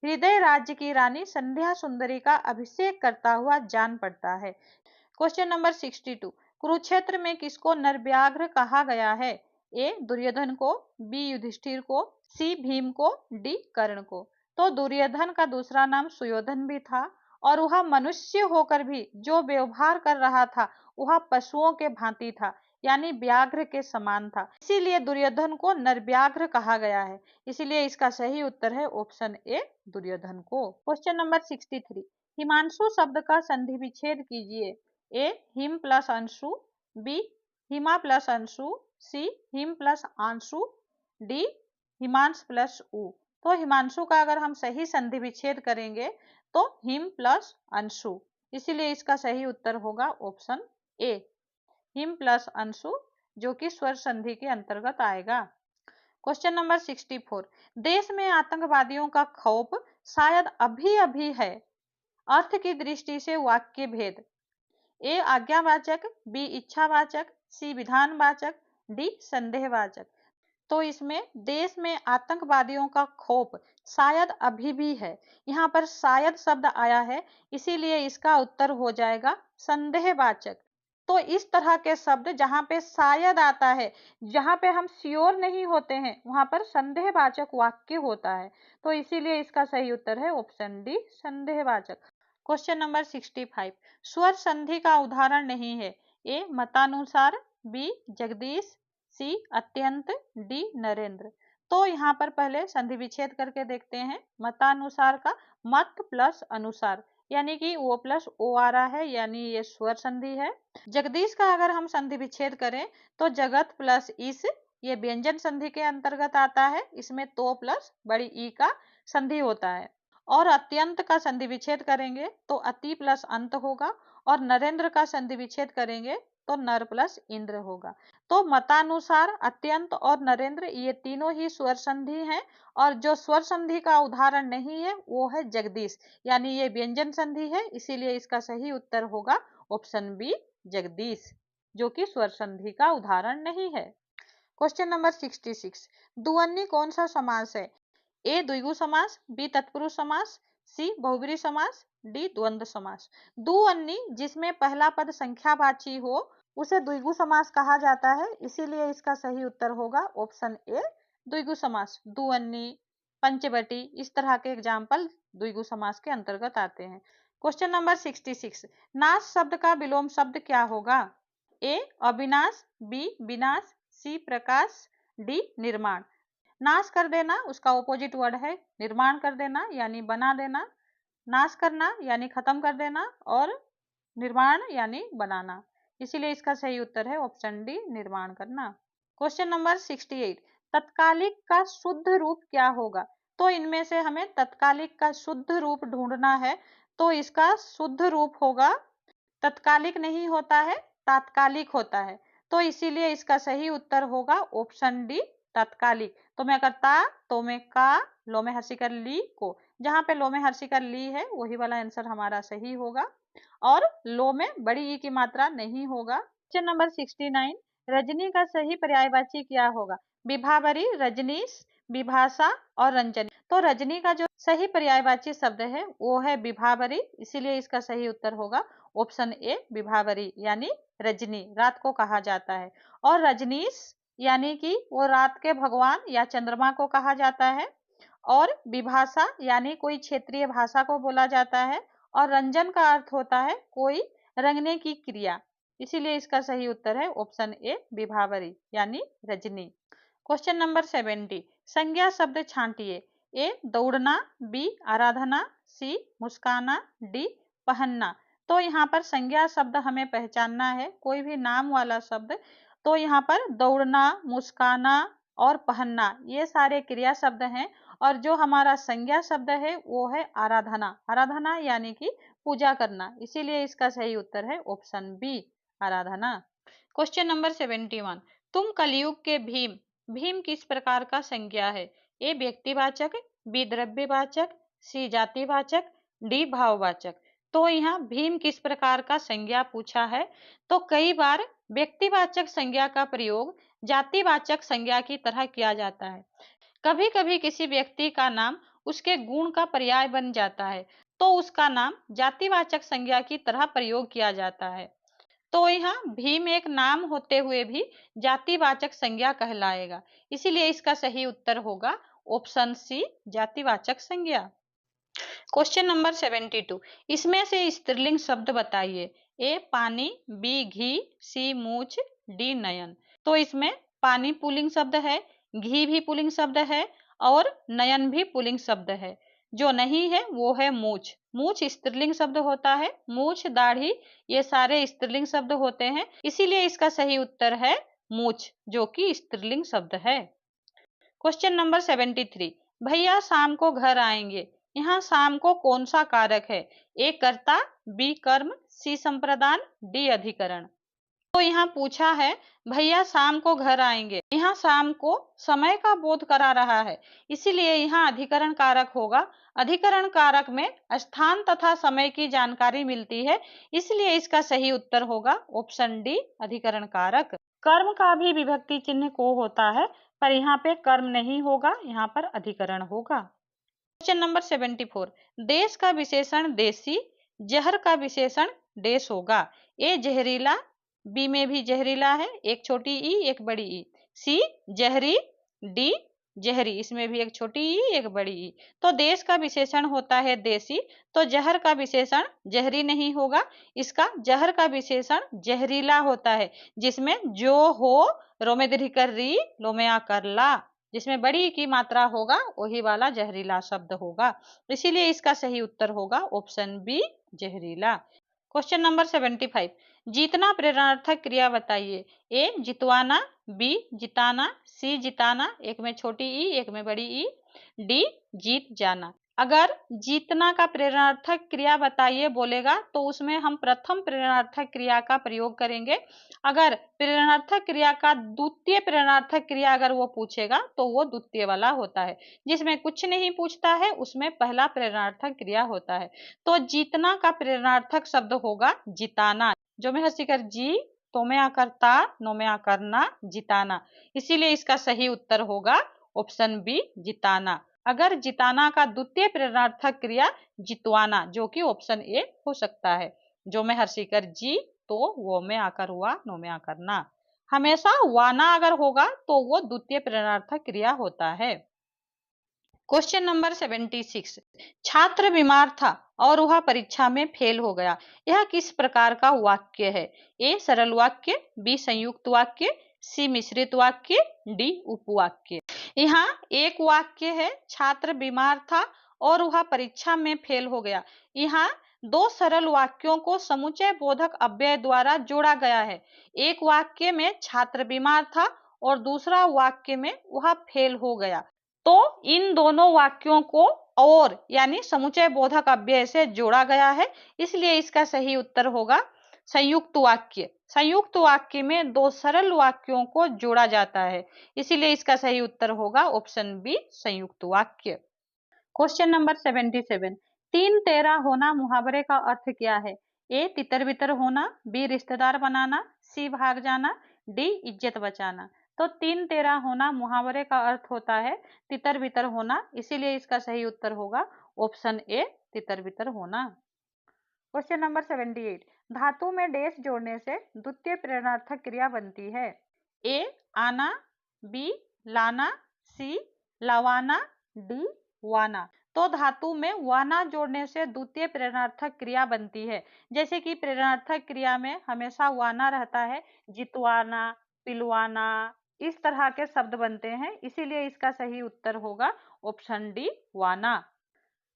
हृदय राज्य की रानी संध्या सुंदरी का अभिषेक करता हुआ जान पड़ता है। क्वेश्चन नंबर 62, कुरुक्षेत्र में किसको नरव्याघ्र कहा गया है? ए दुर्योधन को, बी युधिष्ठिर को, सी भीम को, डी कर्ण को। तो दुर्योधन का दूसरा नाम सुयोधन भी था और वह मनुष्य होकर भी जो व्यवहार कर रहा था वह पशुओं के भांति था, यानी व्याघ्र के समान था, इसीलिए दुर्योधन को नरव्याघ्र कहा गया है, इसीलिए इसका सही उत्तर है ऑप्शन ए दुर्योधन को। क्वेश्चन नंबर 63, हिमांशु शब्द का संधि विच्छेद कीजिए। ए हिम प्लस अंशु, बी हिमा प्लस अंशु, सी हिम प्लस आंशु, डी हिमांश प्लस उ। तो हिमांशु का अगर हम सही संधि विच्छेद करेंगे तो हिम प्लस अंशु, इसीलिए इसका सही उत्तर होगा ऑप्शन ए, हिम प्लस अंशु, जो कि स्वर संधि के अंतर्गत आएगा। क्वेश्चन नंबर 64, देश में आतंकवादियों का खौफ शायद अभी अभी है, अर्थ की दृष्टि से वाक्य भेद। ए आज्ञावाचक, बी इच्छावाचक, सी विधानवाचक, डी संदेहवाचक। तो इसमें देश में आतंकवादियों का खौफ शायद अभी भी है, यहाँ पर शायद शब्द आया है, इसीलिए इसका उत्तर हो जाएगा संदेहवाचक। तो इस तरह के शब्द जहाँ पे शायद आता है, जहाँ पे हम श्योर नहीं होते हैं, वहां पर संदेहवाचक वाक्य होता है। तो इसीलिए इसका सही उत्तर है ऑप्शन डी, संदेहवाचक। क्वेश्चन नंबर 65, स्वर संधि का उदाहरण नहीं है। ए मतानुसार, बी जगदीश, सी अत्यंत, डी नरेंद्र। तो यहाँ पर पहले संधि विच्छेद करके देखते हैं। मतानुसार का मत प्लस अनुसार, यानी कि ओ प्लस ओ आ रहा है, यानी ये स्वर संधि है। जगदीश का अगर हम संधि विच्छेद करें तो जगत प्लस इस, ये व्यंजन संधि के अंतर्गत आता है, इसमें तो प्लस बड़ी ई का संधि होता है। और अत्यंत का संधि विच्छेद करेंगे तो अति प्लस अंत होगा, और नरेंद्र का संधि विच्छेद करेंगे तो नर प्लस इंद्र होगा। तो मतानुसार, अत्यंत और नरेंद्र ये तीनों ही स्वर संधि हैं, और जो स्वर संधि का उदाहरण नहीं है वो है जगदीश, यानी ये व्यंजन संधि है, इसीलिए इसका सही उत्तर होगा ऑप्शन बी जगदीश, जो कि स्वर संधि का उदाहरण नहीं है। क्वेश्चन नंबर 66, द्विवचनी कौन सा समास है? ए द्विगु समास, बी तत्पुरुष समास, सी बहुब्रीहि समास, डी द्वंद्व समास। द्विवचनी जिसमें पहला पद संख्यावाची हो उसे द्विगु समास कहा जाता है, इसीलिए इसका सही उत्तर होगा ऑप्शन ए द्विगु समास। द्विवचनी, पंचवटी, इस तरह के एग्जाम्पल द्विगु समास के अंतर्गत आते हैं। क्वेश्चन नंबर 66, नाश शब्द का विलोम शब्द क्या होगा? ए अविनाश, बी विनाश, सी प्रकाश, डी निर्माण। नाश कर देना उसका ऑपोजिट वर्ड है निर्माण कर देना, यानी बना देना। नाश करना यानी खत्म कर देना, और निर्माण यानी बनाना, इसीलिए इसका सही उत्तर है ऑप्शन डी निर्माण करना। क्वेश्चन नंबर 68, तत्कालिक का शुद्ध रूप क्या होगा? तो इनमें से हमें तत्कालिक का शुद्ध रूप ढूंढना है, तो इसका शुद्ध रूप होगा, तत्कालिक नहीं होता है, तात्कालिक होता है, तो इसीलिए इसका सही उत्तर होगा ऑप्शन डी तात्कालिक। तो मैं करता, तो मैं का, लो में हर्षिकर ली को, जहां पे लो में हर्षिकर ली है वही वाला आंसर हमारा सही होगा, और लो में बड़ी ई की मात्रा नहीं होगा। क्वेश्चन नंबर 69, रजनी का सही पर्यायवाची क्या होगा? विभावरी, रजनीश, विभाषा और रंजनी। तो रजनी का जो सही पर्यायवाची शब्द है वो है विभावरी, इसीलिए इसका सही उत्तर होगा ऑप्शन ए विभावरी, यानी रजनी रात को कहा जाता है। और रजनीश यानी कि वो रात के भगवान या चंद्रमा को कहा जाता है, और विभाषा यानी कोई क्षेत्रीय भाषा को बोला जाता है, और रंजन का अर्थ होता है कोई रंगने की क्रिया, इसीलिए इसका सही उत्तर है ऑप्शन ए विभावरी, यानी रजनी। क्वेश्चन नंबर 70, संज्ञा शब्द छांटिए। ए दौड़ना, बी आराधना, सी मुस्काना, डी पहनना। तो यहाँ पर संज्ञा शब्द हमें पहचानना है, कोई भी नाम वाला शब्द। तो यहाँ पर दौड़ना, मुस्काना और पहनना ये सारे क्रिया शब्द हैं, और जो हमारा संज्ञा शब्द है वो है आराधना। आराधना यानी कि पूजा करना, इसीलिए इसका सही उत्तर है ऑप्शन बी आराधना। क्वेश्चन नंबर 71, तुम कलयुग के भीम। भीम किस प्रकार का संज्ञा है? ए व्यक्तिवाचक, बी द्रव्यवाचक, सी जातिवाचक, डी भाववाचक। तो यहाँ भीम किस प्रकार का संज्ञा पूछा है, तो कई बार व्यक्तिवाचक संज्ञा का प्रयोग जातिवाचक संज्ञा की तरह किया जाता है। कभी कभी किसी व्यक्ति का नाम उसके गुण का पर्याय बन जाता है, तो उसका नाम जातिवाचक संज्ञा की तरह प्रयोग किया जाता है। तो यहाँ भीम एक नाम होते हुए भी जातिवाचक संज्ञा कहलाएगा, इसीलिए इसका सही उत्तर होगा ऑप्शन सी जातिवाचक संज्ञा। क्वेश्चन नंबर 72, इसमें से स्त्रीलिंग शब्द बताइए। ए पानी, बी घी, सी मूछ, डी नयन। तो इसमें पानी पुल्लिंग शब्द है, घी भी पुल्लिंग शब्द है, और नयन भी पुल्लिंग शब्द है। जो नहीं है वो है मूछ। मूछ स्त्रीलिंग शब्द होता है। मूछ, दाढ़ी, ये सारे स्त्रीलिंग शब्द होते हैं, इसीलिए इसका सही उत्तर है मूछ, जो कि स्त्रीलिंग शब्द है। क्वेश्चन नंबर 73, भैया शाम को घर आएंगे। यहाँ शाम को कौन सा कारक है? ए कर्ता, बी कर्म, सी संप्रदान, डी अधिकरण। तो यहाँ पूछा है भैया शाम को घर आएंगे, यहाँ शाम को समय का बोध करा रहा है, इसीलिए यहाँ अधिकरण कारक होगा। अधिकरण कारक में स्थान तथा समय की जानकारी मिलती है, इसलिए इसका सही उत्तर होगा ऑप्शन डी, अधिकरण कारक। कर्म का भी विभक्ति चिन्ह को होता है, पर यहाँ पे कर्म नहीं होगा, यहाँ पर अधिकरण होगा। क्वेश्चन नंबर 74, देश का विशेषण देशी, जहर का विशेषण देश होगा। ए जहरीला, बी में भी जहरीला है, एक छोटी ई एक बड़ी ई, सी जहरी, डी जहरी, इसमें भी एक छोटी ई एक बड़ी ई। तो देश का विशेषण होता है देशी, तो जहर का विशेषण जहरी नहीं होगा, इसका जहर का विशेषण जहरीला होता है, जिसमें जो हो रोमे दीर्घ कर री, लोमे आ कर ला, जिसमें बड़ी की मात्रा होगा वही वाला जहरीला शब्द होगा, इसीलिए इसका सही उत्तर होगा ऑप्शन बी, जहरीला। क्वेश्चन नंबर 75, जीतना प्रेरणार्थक क्रिया बताइए। ए जितवाना, बी जिताना, सी जिताना, एक में छोटी ई एक में बड़ी ई, डी जीत जाना। अगर जीतना का प्रेरणार्थक क्रिया बताइए बोलेगा तो उसमें हम प्रथम प्रेरणार्थक क्रिया का प्रयोग करेंगे। अगर प्रेरणार्थक क्रिया का द्वितीय प्रेरणार्थक क्रिया अगर वो पूछेगा तो वो द्वितीय वाला होता है, जिसमें कुछ नहीं पूछता है उसमें पहला प्रेरणार्थक क्रिया होता है। तो जीतना का प्रेरणार्थक शब्द होगा जिताना, जो में हसीकर जी, तो में आकर ता, नो में आकर ना, जिताना, इसीलिए इसका सही उत्तर होगा ऑप्शन बी, जिताना। अगर जिताना का द्वितीय प्रेरणार्थक क्रिया जितवाना, जो कि ऑप्शन ए हो सकता है, जो में हर्षिकर जी, तो वो में आकर हुआ, नो में आकर ना। हमेशा वाना अगर होगा तो वो द्वितीय प्रेरणार्थक क्रिया होता है। क्वेश्चन नंबर 76, छात्र बीमार था और वह परीक्षा में फेल हो गया, यह किस प्रकार का वाक्य है? ए सरल वाक्य, बी संयुक्त वाक्य, सी मिश्रित वाक्य, डी उपवाक्य। यहाँ एक वाक्य है, छात्र बीमार था और वह परीक्षा में फेल हो गया। यहाँ दो सरल वाक्यों को समुच्चय बोधक अव्यय द्वारा जोड़ा गया है। एक वाक्य में छात्र बीमार था और दूसरा वाक्य में वह फेल हो गया, तो इन दोनों वाक्यों को और यानी समुच्चय बोधक अव्यय से जोड़ा गया है, इसलिए इसका सही उत्तर होगा संयुक्त वाक्य। संयुक्त वाक्य में दो सरल वाक्यों को जोड़ा जाता है, इसीलिए इसका सही उत्तर होगा ऑप्शन बी, संयुक्त वाक्य। क्वेश्चन नंबर 77, तीन तेरा होना मुहावरे का अर्थ क्या है? ए तितर बितर होना, बी रिश्तेदार बनाना, सी भाग जाना, डी इज्जत बचाना। तो तीन तेरा होना मुहावरे का अर्थ होता है तितर बितर होना, इसीलिए इसका सही उत्तर होगा ऑप्शन ए, तितर बितर होना। क्वेश्चन नंबर 78, धातु में डैश जोड़ने से द्वितीय प्रेरणार्थक क्रिया बनती है। ए आना, बी लाना, सी लवाना, डी वाना। तो धातु में वाना जोड़ने से द्वितीय प्रेरणार्थक क्रिया बनती है, जैसे कि प्रेरणार्थक क्रिया में हमेशा वाना रहता है, जितवाना, पिलवाना, इस तरह के शब्द बनते हैं, इसीलिए इसका सही उत्तर होगा ऑप्शन डी, वाना।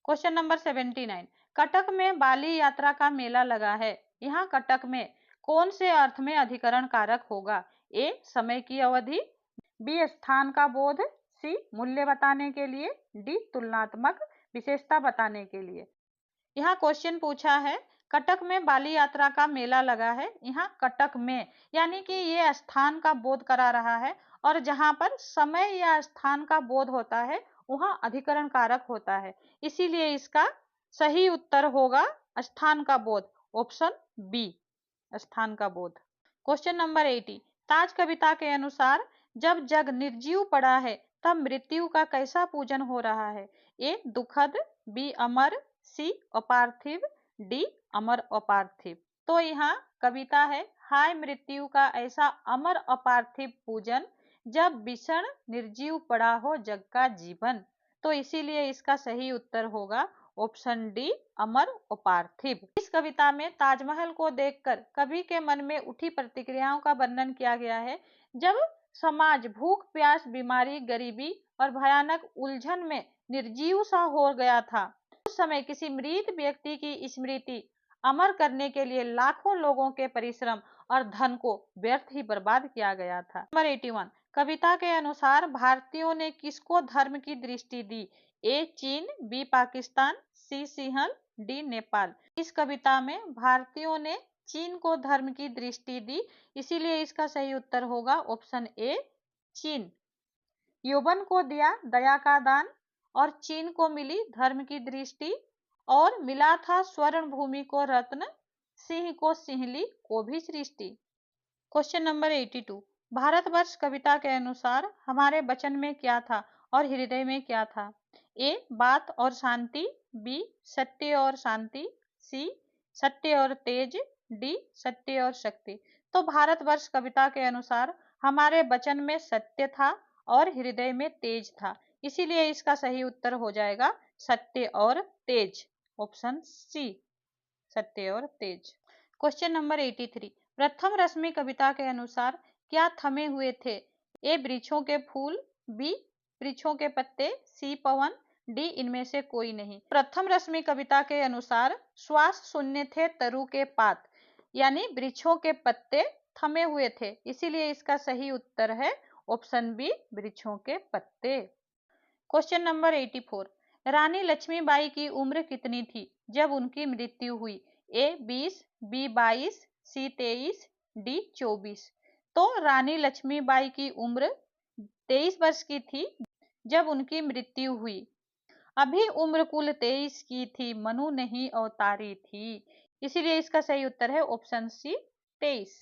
क्वेश्चन नंबर 79, कटक में बाली यात्रा का मेला लगा है, यहाँ कटक में कौन से अर्थ में अधिकरण कारक होगा? ए समय की अवधि, बी स्थान का बोध, सी मूल्य बताने के लिए, डी तुलनात्मक विशेषता बताने के लिए। यहाँ क्वेश्चन पूछा है कटक में बाली यात्रा का मेला लगा है, यहाँ कटक में यानी कि ये स्थान का बोध करा रहा है, और जहाँ पर समय या स्थान का बोध होता है वहाँ अधिकरण कारक होता है, इसीलिए इसका सही उत्तर होगा स्थान का बोध, ऑप्शन बी, स्थान का बोध। क्वेश्चन नंबर 80, ताज कविता के अनुसार जब जग निर्जीव पड़ा है तब मृत्यु का कैसा पूजन हो रहा है? ए दुखद, बी अमर, सी अपार्थिव, डी अमर अपार्थिव। तो यहाँ कविता है, हाय मृत्यु का ऐसा अमर अपार्थिव पूजन जब विषण निर्जीव पड़ा हो जग का जीवन, तो इसीलिए इसका सही उत्तर होगा ऑप्शन डी, अमर अपार्थिव। इस कविता में ताजमहल को देखकर कवि के मन में उठी प्रतिक्रियाओं का वर्णन किया गया है। जब समाज भूख प्यास बीमारी गरीबी और भयानक उलझन में निर्जीव सा हो गया था। उस समय किसी मृत व्यक्ति की स्मृति अमर करने के लिए लाखों लोगों के परिश्रम और धन को व्यर्थ ही बर्बाद किया गया था। नंबर 81, कविता के अनुसार भारतीयों ने किसको धर्म की दृष्टि दी? ए चीन, बी पाकिस्तान, सी सिंहल, डी नेपाल। इस कविता में भारतीयों ने चीन को धर्म की दृष्टि दी, इसीलिए इसका सही उत्तर होगा ऑप्शन ए चीन। यौवन को दिया दया का दान और चीन को मिली धर्म की दृष्टि, और मिला था स्वर्ण भूमि को रत्न, सिंह को सिंहली को भी सृष्टि। क्वेश्चन नंबर 82, भारतवर्ष कविता के अनुसार हमारे वचन में क्या था और हृदय में क्या था? ए बात और शांति, बी सत्य और शांति, सी सत्य और तेज, डी सत्य और शक्ति। तो भारतवर्ष कविता के अनुसार हमारे वचन में सत्य था और हृदय में तेज था, इसीलिए इसका सही उत्तर हो जाएगा सत्य और तेज, ऑप्शन सी सत्य और तेज। क्वेश्चन नंबर 83, प्रथम रश्मि कविता के अनुसार क्या थमे हुए थे? ए वृक्षों के फूल, बी वृक्षों के पत्ते, सी पवन, डी इनमें से कोई नहीं। प्रथम रश्मि कविता के अनुसार श्वास शून्य थे तरु के पात, यानी वृक्षों के पत्ते थमे हुए थे, इसीलिए इसका सही उत्तर है ऑप्शन बी वृक्षों के पत्ते। क्वेश्चन नंबर 84, रानी लक्ष्मीबाई की उम्र कितनी थी जब उनकी मृत्यु हुई? ए 20, बी 22, सी 23, डी 24। तो रानी लक्ष्मीबाई की उम्र 23 वर्ष की थी जब उनकी मृत्यु हुई। अभी उम्र कुल 23 की थी, मनु नहीं अवतारी थी, इसीलिए इसका सही उत्तर है option C 23।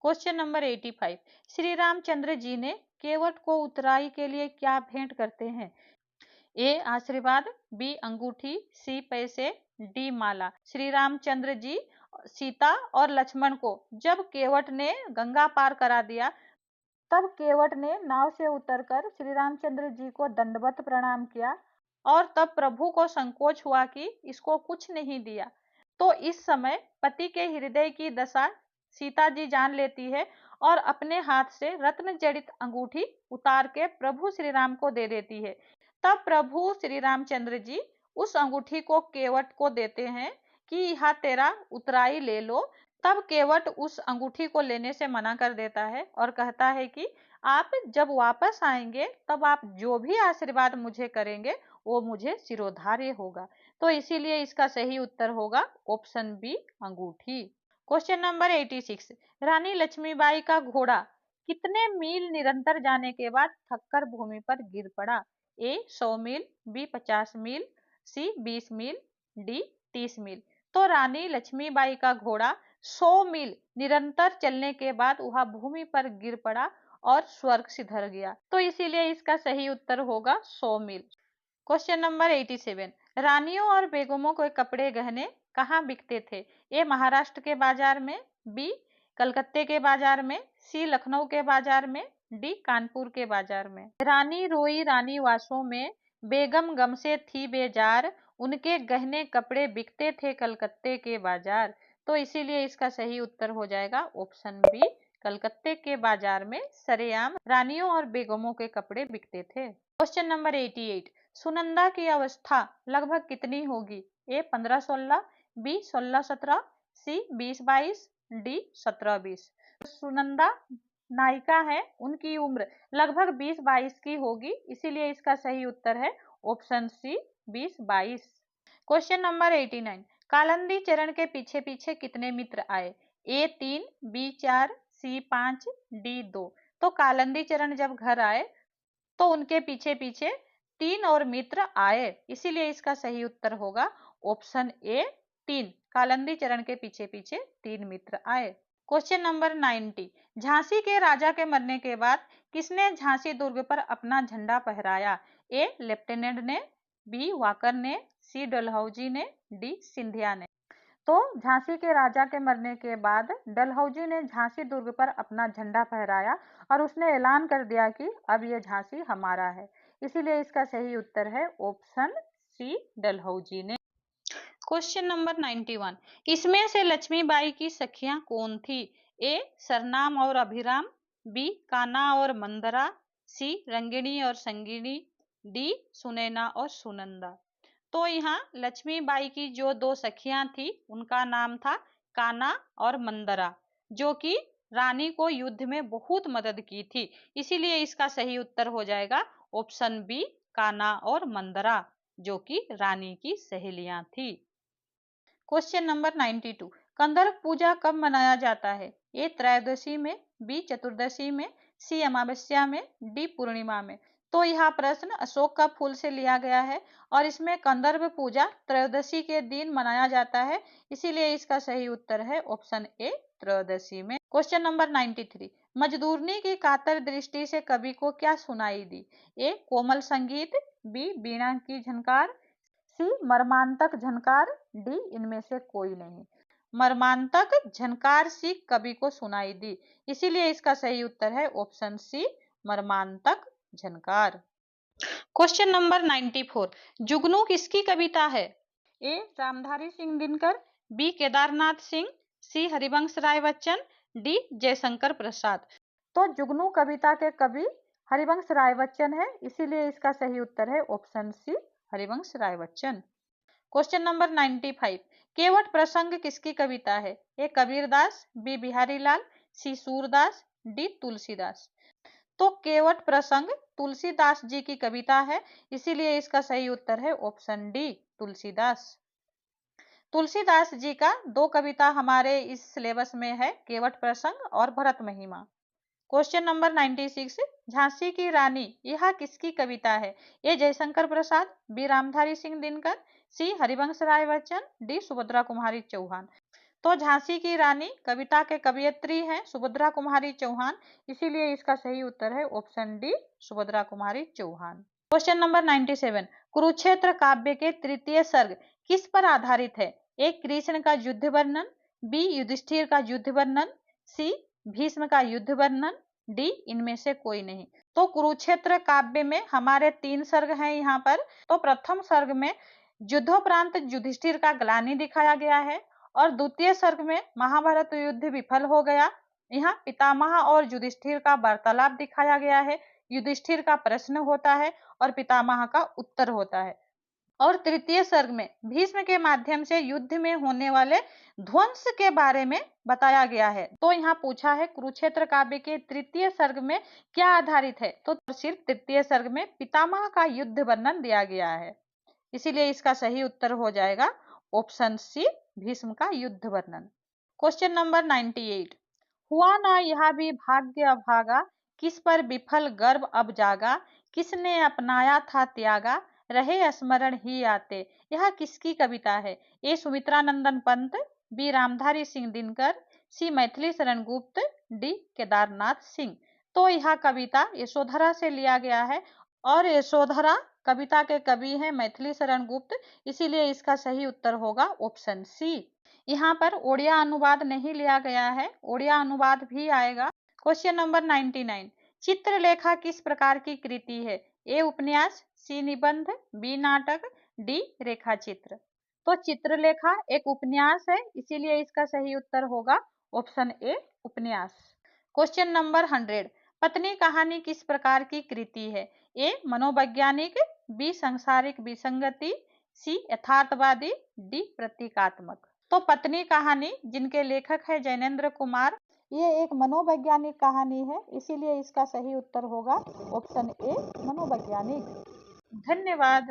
Question number 85, Shri Ramchandra ji ने केवट को उतराई के लिए क्या भेंट करते हैं? ए आशीर्वाद, बी अंगूठी, सी पैसे, डी माला। श्री रामचंद्र जी सीता और लक्ष्मण को जब केवट ने गंगा पार करा दिया, तब केवट ने नाव से उतरकर श्री रामचंद्र जी को दंडवत प्रणाम किया, और तब प्रभु को संकोच हुआ कि इसको कुछ नहीं दिया। तो इस समय पति के हृदय की दशा सीता जी जान लेती है और अपने हाथ से रत्न जड़ित अंगूठी उतार के प्रभु श्री राम को दे देती है। तब प्रभु श्री रामचंद्र जी उस अंगूठी को केवट को देते हैं कि यह तेरा उतराई ले लो। तब केवट उस अंगूठी को लेने से मना कर देता है और कहता है कि आप जब वापस आएंगे तब आप जो भी आशीर्वाद मुझे करेंगे वो मुझे शिरोधार्य होगा। तो इसीलिए इसका सही उत्तर होगा ऑप्शन बी अंगूठी। क्वेश्चन नंबर 86, रानी लक्ष्मीबाई का घोड़ा कितने मील निरंतर जाने के बाद थककर भूमि पर गिर पड़ा? ए 100 मील, बी 50 मील, सी 20 मील, डी 30 मील। तो रानी लक्ष्मीबाई का घोड़ा 100 मील निरंतर चलने के बाद वह भूमि पर गिर पड़ा और स्वर्ग सिधर गया, तो इसीलिए इसका सही उत्तर होगा 100 मील। क्वेश्चन नंबर 87, रानियों और बेगमों के कपड़े गहने कहाँ बिकते थे? ए महाराष्ट्र के बाजार में, बी कलकत्ते के बाजार में, सी लखनऊ के बाजार में, डी कानपुर के बाजार में। रानी रोई रानी वासों में, बेगम गम से थी बेजार, उनके गहने कपड़े बिकते थे कलकत्ते के बाजार। तो इसीलिए इसका सही उत्तर हो जाएगा ऑप्शन बी कलकत्ते के बाजार में सरेआम रानियों और बेगमों के कपड़े बिकते थे। क्वेश्चन नंबर 88, सुनंदा की अवस्था लगभग कितनी होगी? ए 15-16, बी 16-17, सी 20-22, डी 17-20। सुनंदा नायिका है, उनकी उम्र लगभग 20-22 की होगी, इसीलिए इसका सही उत्तर है option C 20-22। Question number 89, Kalindi Charan के पीछे पीछे कितने मित्र आए? A 3, B 4, C 5, D 2। तो कालिंदी चरण जब घर आए तो उनके पीछे पीछे 3 और मित्र आए, इसीलिए इसका सही उत्तर होगा ऑप्शन ए 3, कालिंदी चरण के पीछे पीछे 3 मित्र आए। क्वेश्चन नंबर 90, झांसी के राजा के मरने के बाद किसने झांसी दुर्ग पर अपना झंडा फहराया? ए लेफ्टिनेंट ने, बी वाकर ने, सी डलहौजी ने, डी सिंधिया ने। तो झांसी के राजा के मरने के बाद डलहौजी ने झांसी दुर्ग पर अपना झंडा फहराया और उसने ऐलान कर दिया कि अब यह झांसी हमारा है, इसीलिए इसका सही उत्तर है ऑप्शन सी डलहौजी ने। क्वेश्चन नंबर 91, इसमें से लक्ष्मीबाई की सखियां कौन थी? ए सरनाम और अभिराम, बी कान्हा और मंदरा, सी रंगिणी और संगिनी, डी सुनैना और सुनंदा। तो यहाँ लक्ष्मीबाई की जो दो सखियां थी उनका नाम था काना और मंदरा, जो कि रानी को युद्ध में बहुत मदद की थी। इसीलिए इसका सही उत्तर हो जाएगा ऑप्शन बी, काना और मंदरा, जो कि रानी की सहेलियां थी। क्वेश्चन नंबर 92, कंदर्प पूजा कब मनाया जाता है? ए त्रयोदशी में, बी चतुर्दशी में, सी अमावस्या में, डी पूर्णिमा में। तो यह प्रश्न अशोक का फूल से लिया गया है और इसमें कंदर्प पूजा त्रयोदशी के दिन मनाया जाता है, इसीलिए इसका सही उत्तर है ऑप्शन ए, त्रयोदशी में। क्वेश्चन नंबर 93, मजदूरनी की कातर दृष्टि से कवि को क्या सुनाई दी? ए कोमल संगीत, बी वीणा की झनकार, सी मर्मांतक झनकार, डी इनमें से कोई नहीं। मर्मांतक झनकार सी कवि को सुनाई दी, इसीलिए इसका सही उत्तर है ऑप्शन सी, मर्मांतक झनकार। क्वेश्चन नंबर 94, जुगनू किसकी कविता है? ए रामधारी सिंह दिनकर, बी केदारनाथ सिंह, सी हरिवंश राय बच्चन, डी जयशंकर प्रसाद। तो जुगनू कविता के कवि हरिवंश राय बच्चन है, इसीलिए इसका सही उत्तर है ऑप्शन सी, हरिवंश राय बच्चन। क्वेश्चन नंबर 95, केवट प्रसंग किसकी कविता है? ए कबीरदास, बी बिहारी लाल, सी सूरदास, डी तुलसीदास। तो केवट प्रसंग तुलसीदास जी की कविता है, इसीलिए इसका सही उत्तर है ऑप्शन डी, तुलसीदास। तुलसीदास जी का दो कविता हमारे इस सिलेबस में है, केवट प्रसंग और भरत महिमा। क्वेश्चन नंबर 96, झांसी की रानी यह किसकी कविता है? ए जयशंकर प्रसाद, बी रामधारी सिंह दिनकर, सी हरिवंश राय बच्चन, डी सुभद्रा कुमारी चौहान। तो झांसी की रानी कविता के कवयित्री हैं सुभद्रा कुमारी चौहान, इसीलिए इसका सही उत्तर है option D, Subhadra Kumari Chauhan. Question number 97, Kurukshetra काव्य के तृतीय सर्ग किस पर आधारित है? ए कृष्ण का युद्ध वर्णन, बी युधिष्ठिर का युद्ध वर्णन, सी भीष्म का युद्ध वर्णन, डी इनमें से कोई नहीं। तो कुरुक्षेत्र काव्य में हमारे तीन सर्ग हैं यहाँ पर। तो प्रथम सर्ग में युद्धोपरांत युधिष्ठिर का ग्लानि दिखाया गया है और द्वितीय सर्ग में महाभारत युद्ध विफल हो गया, यहाँ पितामह और युधिष्ठिर का वार्तालाप दिखाया गया है, युधिष्ठिर का प्रश्न होता है और पितामह का उत्तर होता है। और तृतीय सर्ग में भीष्म के माध्यम से युद्ध में होने वाले ध्वंस के बारे में बताया गया है। तो यहाँ पूछा है कुरुक्षेत्र काव्य के तृतीय सर्ग में क्या आधारित है? तो सिर्फ तृतीय सर्ग में पितामह का युद्ध वर्णन दिया गया है, इसीलिए इसका सही उत्तर हो जाएगा ऑप्शन सी, भीष्म का युद्ध वर्णन। क्वेश्चन नंबर 98, हुआ ना यह भी भाग्य अभागा, किस पर विफल गर्व अब जागा, किसने अपनाया था त्यागा, रहे स्मरण ही आते। यह किसकी कविता है? ए सुमित्रा नंदन पंत, बी रामधारी सिंह दिनकर, सी मैथिली शरण गुप्त, डी केदारनाथ सिंह। तो यह कविता यशोधरा से लिया गया है और यशोधरा कविता के कवि हैं मैथिली शरण गुप्त, इसीलिए इसका सही उत्तर होगा ऑप्शन सी। यहाँ पर ओडिया अनुवाद नहीं लिया गया है, ओडिया अनुवाद भी आएगा। क्वेश्चन नंबर 99, चित्रलेखा किस प्रकार की कृति है? ए उपन्यास, सी निबंध, बी नाटक, डी रेखा चित्र। तो चित्रलेखा एक उपन्यास है, इसीलिए इसका सही उत्तर होगा ऑप्शन ए, उपन्यास। क्वेश्चन नंबर 100, पत्नी कहानी किस प्रकार की कृति है? ए मनोवैज्ञानिक, बी सांसारिक विसंगति, सी यथार्थवादी, डी प्रतीकात्मक। तो पत्नी कहानी जिनके लेखक है जैनेन्द्र कुमार, ये एक मनोवैज्ञानिक कहानी है, इसीलिए इसका सही उत्तर होगा ऑप्शन ए, मनोवैज्ञानिक। धन्यवाद।